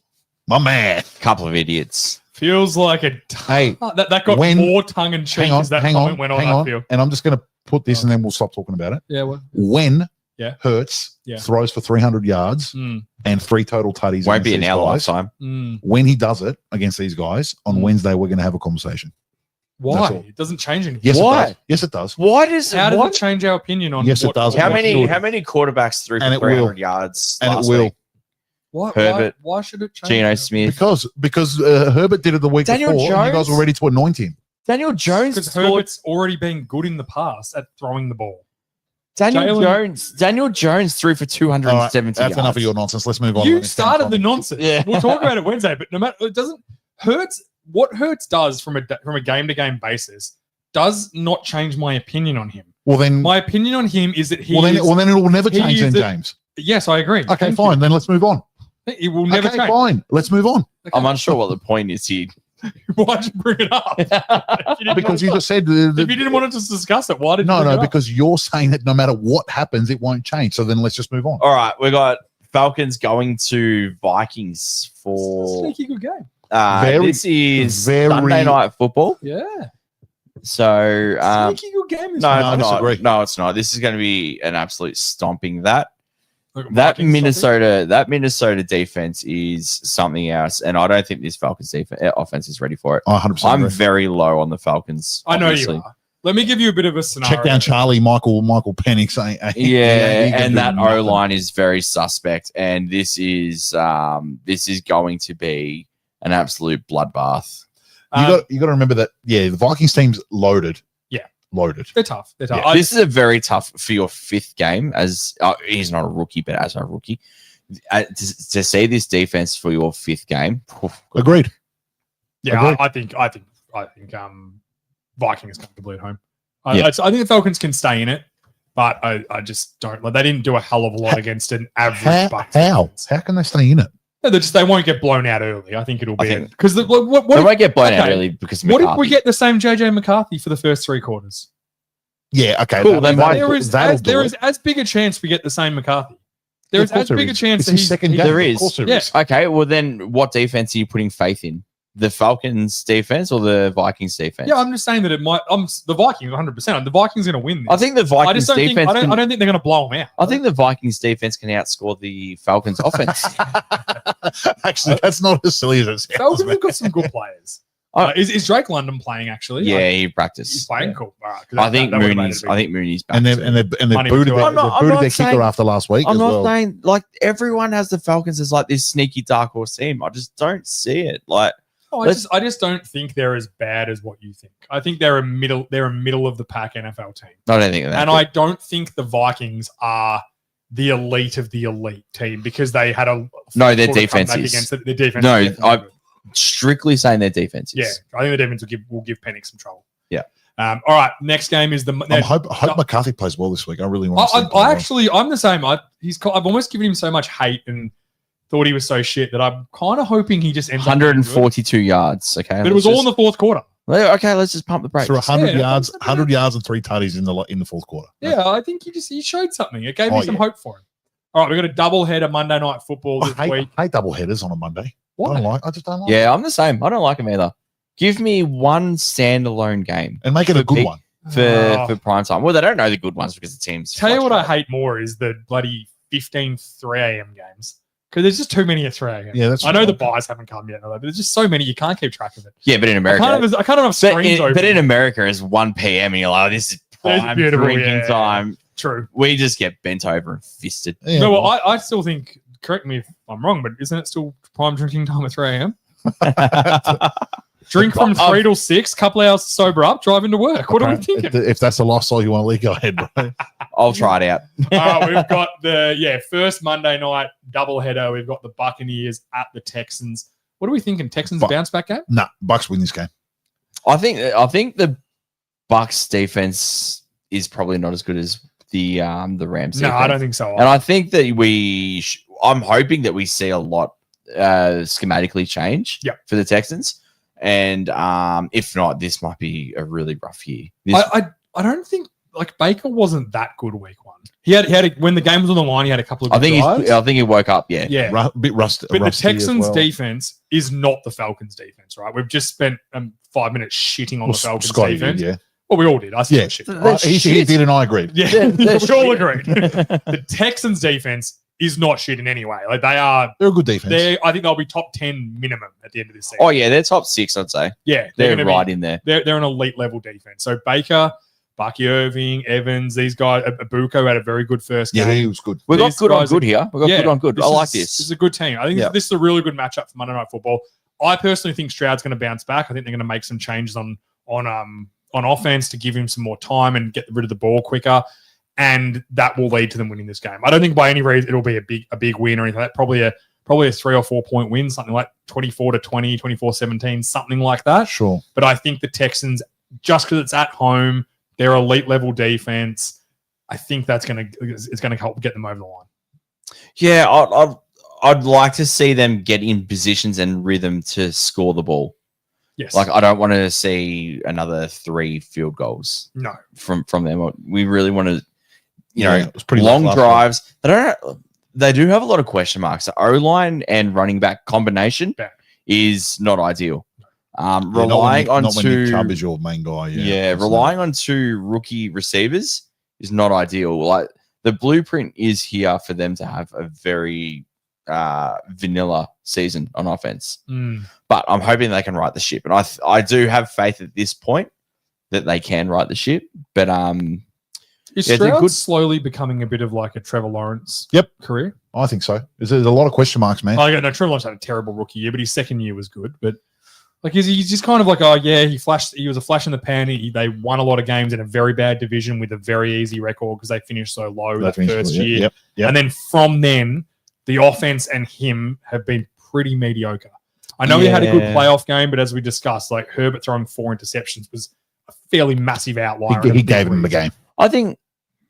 my man.
Couple of idiots.
Feels like a
Hey,
that got
when-
more tongue in cheek
hang on,
as that
hang
comment
on,
went on.
hang
I
on.
feel.
And I'm just going to put this, and then we'll stop talking about it.
Yeah. Well.
When
Yeah.
Hurts
Yeah.
throws for 300 yards
Mm,
and 3 total tutties,
Won't be in
against
our
these guys,
lifetime.
mm.
when he does it against these guys on
Mm.
Wednesday, we're going to have a conversation.
Why?
That's all.
It doesn't change anything.
Yes,
Why?
it does. Yes, it does.
Why does
How does
what?
it change our opinion on?
Yes, it
what-
does.
How
What
many
should.
how many quarterbacks threw
And
for
it will.
300 yards
And it
last
will.
week?
Why,
Herbert,
why should it change?
Geno
our
Smith,
Because Herbert did it the week
Daniel
before, and you guys
Jones?
were ready to anoint him.
Daniel Jones
Because
scored.
Herbert's already been good in the past at throwing the ball.
Daniel Jones threw for
All right,
270
that's
yards.
enough of your nonsense. Let's move on.
You started the nonsense.
Yeah.
We'll talk about it Wednesday, but no matter it doesn't Hurts. What Hurts does from a game to game basis does not change my opinion on him.
Well, then,
My opinion on him is that he
well, then,
is,
well, then it will never
he
change
is
then,
the-
James.
yes, I agree.
Okay,
Thank
fine. Then let's move on.
you. It will never
Okay,
change.
fine. Let's move on.
Okay.
I'm unsure what the point is here.
Why'd you bring it up? If you didn't
Because you
want-
just said
if you didn't want to just discuss it, why did you
no,
bring
no,
it up?
because you're saying that no matter what happens, it won't change. So then let's just move on.
All right, we got Falcons going to Vikings for
Sneaky good game.
Very-
this is
very-
Sunday night football.
Yeah.
So
Sneaky good game. This
no,
week.
I
it's not.
disagree.
No, it's not. This is going to be an absolute stomping. That
Look,
that
Vikings
Minnesota defense is something else, and I don't think this Falcons offense is ready for it.
I 100%
I'm
agree.
very low on the Falcons.
I know
obviously.
you are. Let me give you a bit of a scenario.
Check down Charlie, Michael Penix saying,
Yeah,
he can
and
do
that
nothing.
O line is very suspect, and this is going to be an absolute bloodbath.
You got to remember that. Yeah, the Vikings team's loaded.
Yeah.
Loaded.
They're tough. They're tough.
Yeah.
I-
This is a very tough for your 5th game. As he's not a rookie, but as a rookie, to see this defense for your 5th game,
Agreed.
Yeah,
Agreed.
I think Vikings comfortably at home.
Yeah.
I think the Falcons can stay in it, but I just don't. Like, they didn't do a hell of a lot against an average Bucks
How?
defense.
How can they stay in it?
No, they won't get blown out early. I think it'll
I
be
think-
because what
they
if,
won't get blown out
okay.
early because
what if we
McCarthy.
get the same JJ McCarthy for the first 3 quarters?
Yeah, okay.
Cool, then why-
There is as big a chance we get the same McCarthy. There is as big a chance
It's
that
his
he's
second
he-
game.
There
Of
is.
course there
Yeah.
is.
Okay, well then, what defense are you putting faith in? The Falcons defense or the Vikings defense?
Yeah, I'm just saying that it might. The Vikings 100%. The Vikings are going to win this.
I think the
I
Vikings
just don't think.
defense.
I don't think they're going to blow them out.
I think the Vikings defense can outscore the Falcons offense.
Actually, that's not as silly as it sounds.
Falcons
man.
have got some good players.
Oh.
Is Drake London playing actually?
Yeah, he
He's
practiced.
playing. Cool. All right, 'cause
I
that-
think
that would've made
Mooney's.
it big.
I think Mooney's back.
And they
too.
and they
Money
booted
to
their,
it.
I'm not
they booted their
saying-
kicker after last week
I'm
as
not
well.
saying like everyone has the Falcons as like this sneaky dark horse team. I just don't see it. Like
Oh, I just don't think they're as bad as what you think. I think they're a middle of the pack NFL team,
I don't think that.
and I don't think the Vikings are the elite of the elite team because they had a
No, their
sort of
defense
comeback
is.
against the defense.
No,
is definitely
I-
good.
strictly saying their defense is.
Yeah, I think the defense will give Penix some trouble.
Yeah.
All right. Next game is the.
I hope McCarthy plays well this week. I really want to see him play
I
well.
actually, I'm the same. I've almost given him so much hate and thought he was so shit that I'm kind of hoping he just ends up being good.
142 yards. Okay,
But it was all in the fourth quarter.
Okay, let's just pump the brakes.
Through 100
Yeah,
yards,
that's-
100 yards and 3 tutties in the fourth quarter.
Yeah, I think he showed something. It gave me
Oh,
some
yeah.
hope for him. All right, we've got a double header Monday night football
I
this
hate,
week.
I hate double headers on a Monday.
Why?
I just don't like.
Yeah, I'm the same. I don't like them either. Give me one standalone game
And make it a good
Big-
one.
for prime time. Well, they don't know the good ones because the team's.
Tell you what I
fluctuate.
hate more is the bloody 15 3 a.m. games Because there's just too many at 3 a.m.
Yeah, that's
I know the
fine.
buys haven't come yet, but there's just so many you can't keep track of it.
Yeah, but in
I
America,
can't have
but
screens open.
in America, it's 1 p.m. and you're like, oh, this is
It's
prime
beautiful,
drinking
yeah.
time.
True.
We just get bent over and fisted.
Yeah,
No, well, I still think. Correct me if I'm wrong, but isn't it still prime drinking time at 3 a.m.? Drink from 3 till 6, couple hours to sober up, drive into work. What are we thinking?
If that's the lifestyle you want to lead, go ahead, bro.
I'll try it out.
We've got the first Monday night doubleheader. We've got the Buccaneers at the Texans. What are we thinking? Texans
Buck-
bounce back game?
Nah, Bucks win this game.
I think the Bucks defense is probably not as good as the Rams.
No,
defense.
I don't think so.
And I think that I'm hoping that we see a lot schematically change
Yep.
for the Texans. And if not, this might be a really rough year.
I don't think like Baker wasn't that good week 1. He had when the game was on the line, he had a couple of
I
good
think
drives.
I think he woke up. Yeah.
Yeah.
Bit rusty.
But the
rusty as
Texans'
well.
defense is not the Falcons' defense, right? We've just spent 5 minutes shitting on the Falcons'
Scotty
defense.
did, yeah.
Well, we all did. I said
Yeah.
shit.
That's
He
shit.
did, and I agreed.
Yeah,
They're
we all
shit.
agreed. The Texans' defense is not shit in any way. Like they are.
They're a good defense.
I think they'll be top 10 minimum at the end of this season.
Oh yeah, they're top 6, I'd say.
Yeah,
They're
gonna
right
be,
in there.
They're an elite level defense. So Baker, Bucky Irving, Evans, these guys. Abuko had a very good first game.
Yeah, he was good.
We got
These
good on
guys
good here. We got good on good. I like
This
this.
is a good team. I think
Yeah.
this is a really good matchup for Monday Night Football. I personally think Stroud's going to bounce back. I think they're going to make some changes on offense to give him some more time and get rid of the ball quicker, and that will lead to them winning this game. I don't think by any reason it'll be a big win or anything like that. Probably a 3 or 4 point win, something like 24-20, 24-17, something like that.
Sure.
But I think the Texans, just because it's at home, they're elite level defense. I think it's going to help get them over the line.
Yeah, I'd like to see them get in positions and rhythm to score the ball.
Yes.
Like I don't want to see another 3 field goals
No.
from them. We really want to,
It was pretty
long
lackluster.
drives. They do have a lot of question marks. The O-line and running back combination
Bad.
is not ideal.
Yeah,
Relying on
not when Nick
two,
Chubb is your main guy. Yeah,
relying on 2 rookie receivers is not ideal. Like the blueprint is here for them to have a very vanilla season on offense. But I'm hoping they can right the ship, and I do have faith at this point that they can right the ship. But
Is
Yeah, they're
Stroud
good.
slowly becoming a bit of like a Trevor Lawrence career?
I think so. There's a lot of question marks, man.
No, Trevor Lawrence had a terrible rookie year, but his second year was good. But like, he's just kind of like, oh yeah, he was a flash in the pan. They won a lot of games in a very bad division with a very easy record because they finished so low that first year.
Yep.
And then from then, the offense and him have been pretty mediocre. I know he had a good
Yeah.
playoff game, but as we discussed, like Herbert throwing 4 interceptions was a fairly massive outlier. in a
He
big
gave him the
league.
game.
I think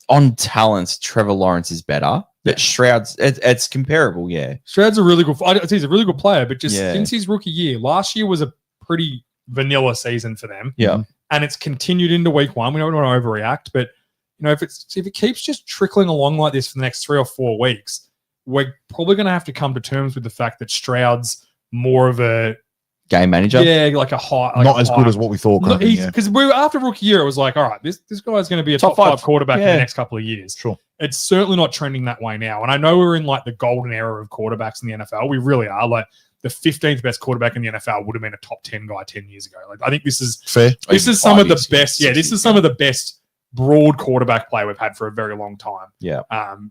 on talent, Trevor Lawrence is better. But Stroud's it's comparable, yeah.
Stroud's a really good. I'd say he's a really good player, but just
Yeah.
since his rookie year, last year was a pretty vanilla season for them.
Yeah.
And it's continued into week 1. We don't want to overreact, but if it keeps just trickling along like this for the next 3 or 4 weeks, we're probably going to have to come to terms with the fact that Stroud's more of a
Game manager.
like a high, like
Not
a
as
high-
good as what we thought. Kind of thing, yeah.
Because we were after rookie year, it was like, all right, this guy's going to be a
Top
top 5
5.
quarterback in
Yeah.
the next couple of years.
Sure.
It's certainly not trending that way now. And I know we're in like the golden era of quarterbacks in the NFL. We really are. Like the 15th best quarterback in the NFL would have been a top 10 guy 10 years ago. Like I think this is
Fair.
this
Even
is some
5
of the
years ago,
best. Yeah,
6
this is
years
some of the best broad quarterback play we've had for a very long time.
Yeah.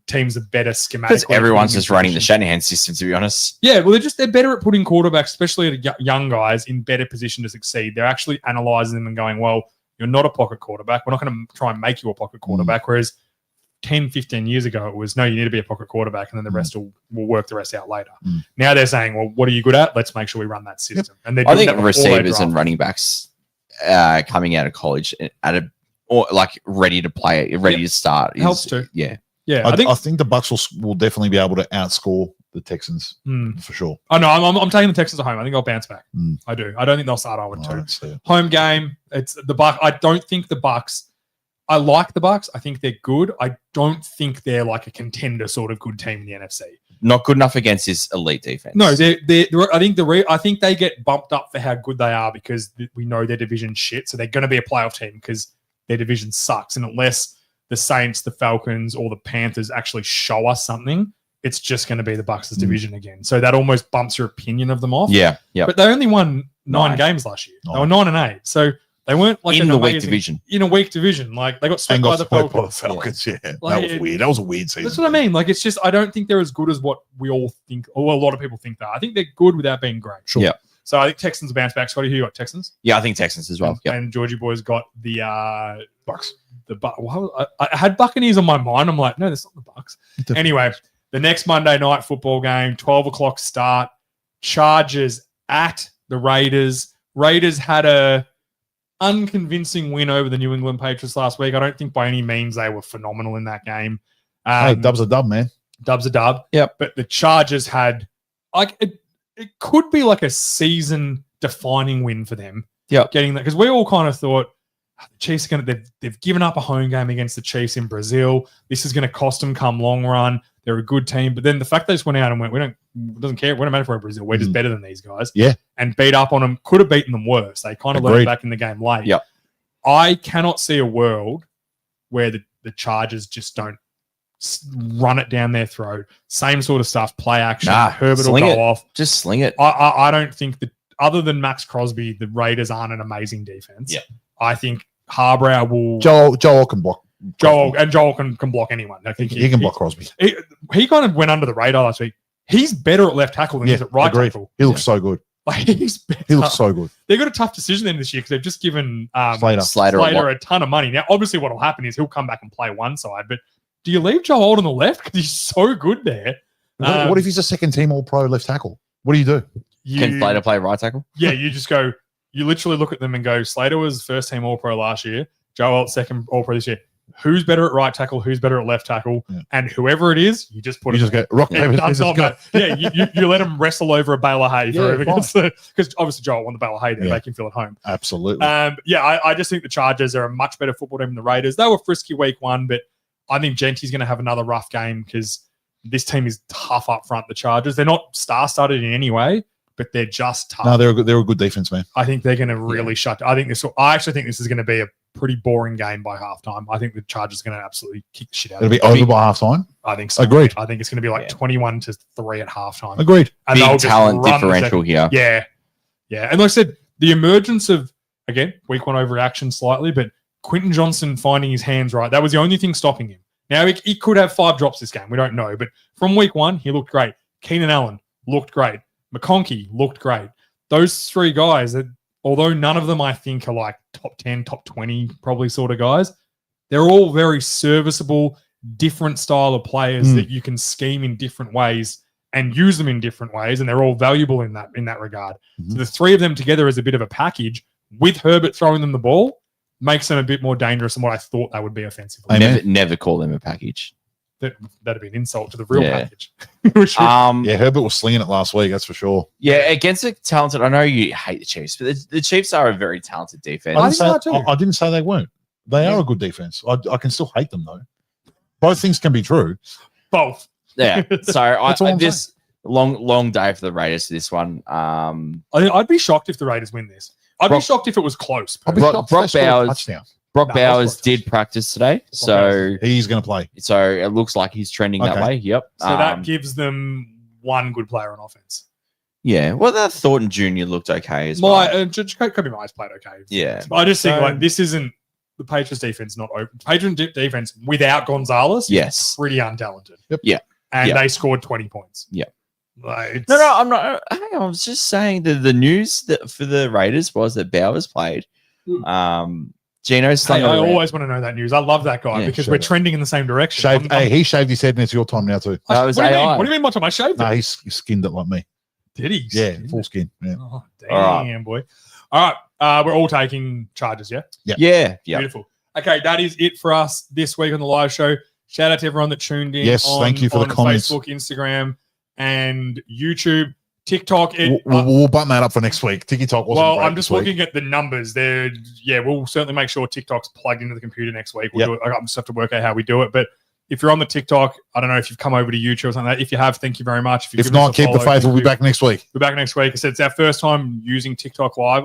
Teams are better schematic.
Because everyone's just running the Shanahan system, to be honest.
Yeah, well, they're better at putting quarterbacks, especially at young guys, in better position to succeed. They're actually analyzing them and going, well, you're not a pocket quarterback. We're not going to try and make you a pocket quarterback. Whereas 10, 15 years ago, it was, no, you need to be a pocket quarterback, and then the rest will work the rest out later. Now they're saying, well, what are you good at? Let's make sure we run that system. And they're
I
doing
think
that before they
receivers and
draft.
running backs coming out of college or like ready to play, ready to start.
Helps too.
Yeah.
Yeah,
I think the Bucks will definitely be able to outscore the Texans for sure.
Oh, no, I'm taking the Texans at home. I think I'll bounce back.
Mm.
I do. I don't think they'll start 0-2.
I don't see it.
Home game. It's the Bucks. I don't think the Bucks. I like the Bucks. I think they're good. I don't think they're like a contender sort of good team in the NFC.
Not good enough against his elite defense.
No, I think they get bumped up for how good they are because we know their division shit. So they're going to be a playoff team because their division sucks. And unless the Saints, the Falcons, or the Panthers actually show us something, it's just going to be the Bucks' division again. So that almost bumps your opinion of them off.
Yeah, yeah.
But they only won 9
9.
games last year. They were
9.
9-8. So they weren't like
In
an
the weak
amazing-
division.
In a weak division. Like they got swept
And
by
got
the
swept by the
Falcons.
Falcons. Yeah,
Like,
that was weird. That was a weird season.
That's what I mean. Like it's just I don't think they're as good as what we all think, or a lot of people think they are. I think they're good without being great.
Sure.
Yeah.
So I think Texans bounce back. Scotty, who you got? Texans.
Yeah, I think Texans as well. Yeah.
And Georgie boys got the
Bucks.
I had Buccaneers on my mind. I'm like, no, that's not the Bucks. Anyway, the next Monday night football game, 12 o'clock start. Chargers at the Raiders. Raiders had a unconvincing win over the New England Patriots last week. I don't think by any means they were phenomenal in that game.
Hey, dub's a dub, man.
Dub's a dub.
Yep.
But the Chargers had like it could be like a season defining win for them.
Yep.
Getting that because we all kind of thought the Chiefs are going to they've given up a home game against the Chiefs in Brazil. This is going to cost them come long run. They're a good team, but then the fact they just went out and went, it doesn't care. We don't matter if we're in Brazil. We're just better than these guys.
Yeah.
And beat up on them. Could have beaten them worse. They kind of learned
Agreed.
back in the game late.
Yep.
I cannot see a world where the Chargers just don't run it down their throat. Same sort of stuff. Play action.
Nah,
Herbert will
sling
go
it.
off.
Just sling it.
I don't think that other than Max Crosby, the Raiders aren't an amazing defense.
Yeah.
I think Harbrow will
Joel can block.
Joel can block anyone. I think
He can block Crosby.
He kind of went under the radar last week. He's better at left tackle than he is at right
agreed.
tackle.
He looks so good.
Like he's better.
He looks so good.
They've got a tough decision then this year because they've just given
Slater.
Slater a ton of money. Now, obviously, what will happen is he'll come back and play one side. But do you leave Joe Old on the left because he's so good there?
What if he's a second team All Pro left tackle? What do you do?
Can Slater play right tackle?
Yeah, you just go. You literally look at them and go. Slater was first team All Pro last year. Joe Alt second All Pro this year. Who's better at right tackle? Who's better at left tackle?
Yeah.
And whoever it is, you just put
You
it.
just go rock paper
Yeah,
scissors, go.
you let him wrestle over a bale of hay
Yeah,
because obviously Joel won the bale of hay to
Yeah.
make him feel at home.
Absolutely.
I just think the Chargers are a much better football team than the Raiders. They were frisky week one, but I think Genty's going to have another rough game because this team is tough up front. The Chargers, they're not star-studded in any way, but they're just tough.
No, they're a good defense, man.
I think they're going to really shut. I actually think this is going to be a pretty boring game by halftime. I think the Chargers are going to absolutely kick the shit out
It'll
of
be
it.
over by halftime.
I think so.
Agreed.
I think it's going to be like 21-3 at halftime.
Agreed.
And they'll
Big
just
talent
run the
differential
second-
here.
Yeah. And like I said, the emergence of, again, week one overreaction slightly, but Quentin Johnson finding his hands right, that was the only thing stopping him. Now, he could have 5 drops this game. We don't know. But from week one, he looked great. Keenan Allen looked great. McConkey looked great. Those 3 guys, that, although none of them I think are like top 10, top 20 probably sort of guys, they're all very serviceable, different style of players that you can scheme in different ways and use them in different ways, and they're all valuable in that regard. So the 3 of them together as a bit of a package with Herbert throwing them the ball makes them a bit more dangerous than what I thought they would be offensively.
Amen.
Never call them a package.
That'd be an insult to the real
Yeah.
package. Which
Yeah, Herbert was slinging it last week. That's for sure.
Yeah, against a talented. I know you hate the Chiefs, but the Chiefs are a very talented defense.
I think so too.
I didn't say they weren't. They are a good defense. I can still hate them though. Both things can be true.
both.
Yeah. So
That's all I'm
this long day for the Raiders for this one.
I'd be shocked if the Raiders win this. I'd be
Brock-
shocked if it was close.
I'll be
Brock-
shocked if they
Brock
score a
Bowers-
touchdown.
Brock
No,
Bowers
that's
did practice today, so
He's going to play.
it looks like he's trending that
Okay.
way. Yep.
So that gives them one good player on offense.
Yeah. Well, that Thornton Jr. looked okay as well.
Jacoby Myers played okay.
Yeah.
I just think
So-
like this isn't the Patriots defense not open. Patriots defense without Gonzalez,
Yes.
pretty untalented.
Yep.
Yeah.
And
Yeah.
they scored 20 points.
Yeah.
Like, it's-
No, I'm not. Hang on, I was just saying that the news that for the Raiders was that Bowers played. Gino slung
Hey,
it
I
around.
always want to know that news. I love that guy
Yeah,
because
sure.
we're trending in the same direction.
Shaved. Hey, he shaved his head and it's your time now too.
That was
what, do you
AI.
mean? What do you mean? Much of my shaved?
No,
it?
he skinned it like me.
Did he?
Yeah, full skin. Yeah.
Oh, damn,
All
boy. All right. We're all taking charges, yeah?
Yeah.
Beautiful. Okay, that is it for us this week on the live show. Shout out to everyone that tuned in.
Yes, thank you for the
on
comments.
Facebook, Instagram, and YouTube, TikTok.
We'll button that up for next week. TikTok wasn't
Well,
great
I'm just
this week.
looking at the numbers there. Yeah, we'll certainly make sure TikTok's plugged into the computer next week. We'll do it. I just have to work out how we do it. But if you're on the TikTok, I don't know if you've come over to YouTube or something like that. If you have, thank you very much.
If not, keep the faith. We'll be back next week.
We're back next week. I said it's our first time using TikTok Live.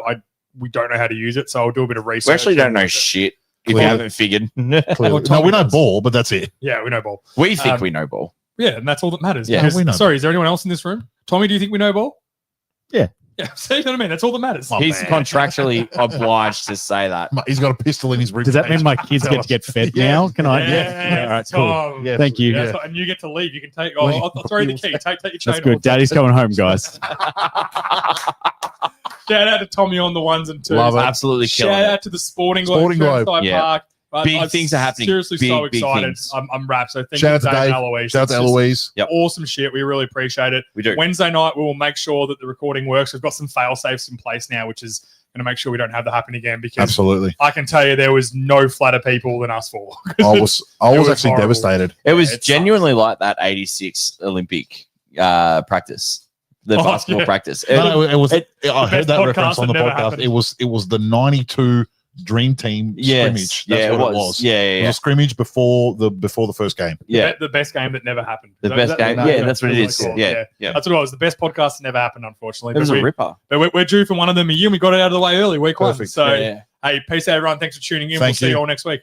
We don't know how to use it, so I'll do a bit of research.
We actually don't
and-
know shit if you
Clearly.
haven't figured.
Clearly.
Well,
No,
Tommy
we know
does.
ball, but that's it.
Yeah, we know ball.
We think
Um,
we know ball.
Yeah, and that's all that matters.
Yeah,
Because-
we know.
Sorry, is there anyone else in this room? Tommy, do you think we know ball?
Yeah.
Yeah, see, you know what I mean? That's all that matters.
Oh,
He's
man.
contractually obliged to say that.
He's got a pistol in his rib.
Does that mean my kids get to get fed now? Can I?
Yeah,
All right, cool.
Tom.
Yeah.
Thank you.
Yeah, and you get to leave. You can take. Oh, I'll throw you the key. Take your chain.
That's good.
off.
Daddy's coming home, guys.
Shout out to Tommy on the ones and twos.
Love it.
Absolutely killing
Shout
it.
out to the Sporting Globe.
Sporting Globe.
Turnstile
Yeah.
Park.
Big
I'm
things are happening.
Seriously,
Big,
so
big
excited.
things.
I'm wrapped. So thank
Shout
you,
out to
Dave and
Dave.
Eloise.
Shout out to
It's just
Eloise.
Yep.
Awesome shit. We really appreciate it.
We do.
Wednesday night, we will make sure that the recording works. We've got some fail safes in place now, which is going to make sure we don't have that happen again. Because
Absolutely.
I can tell you, there was no flatter people than us four.
I was
It was
actually
horrible.
devastated.
It was
it
genuinely like that 86 Olympic practice, the
Oh,
basketball
yeah.
practice.
No, it was.
it-
I heard
best
that
podcast
reference on
that
the
never
podcast.
happened.
It was the '92 Dream Team scrimmage. That's
yeah,
what it was.
Yeah,
It
yeah,
was a scrimmage before the first game.
yeah.
The best game that never happened.
The
Is
best game.
no,
Yeah,
no,
that's what it
that's
is.
what it's called.
Yeah, yeah.
That's what it was. The best podcast that never happened, unfortunately.
It was
But
a ripper.
we're due for one of them a year, and we got it out of the way early, week one.
Perfect.
So,
Yeah.
hey, peace out, everyone. Thanks for tuning in.
Thank
we'll see
you.
you all next week.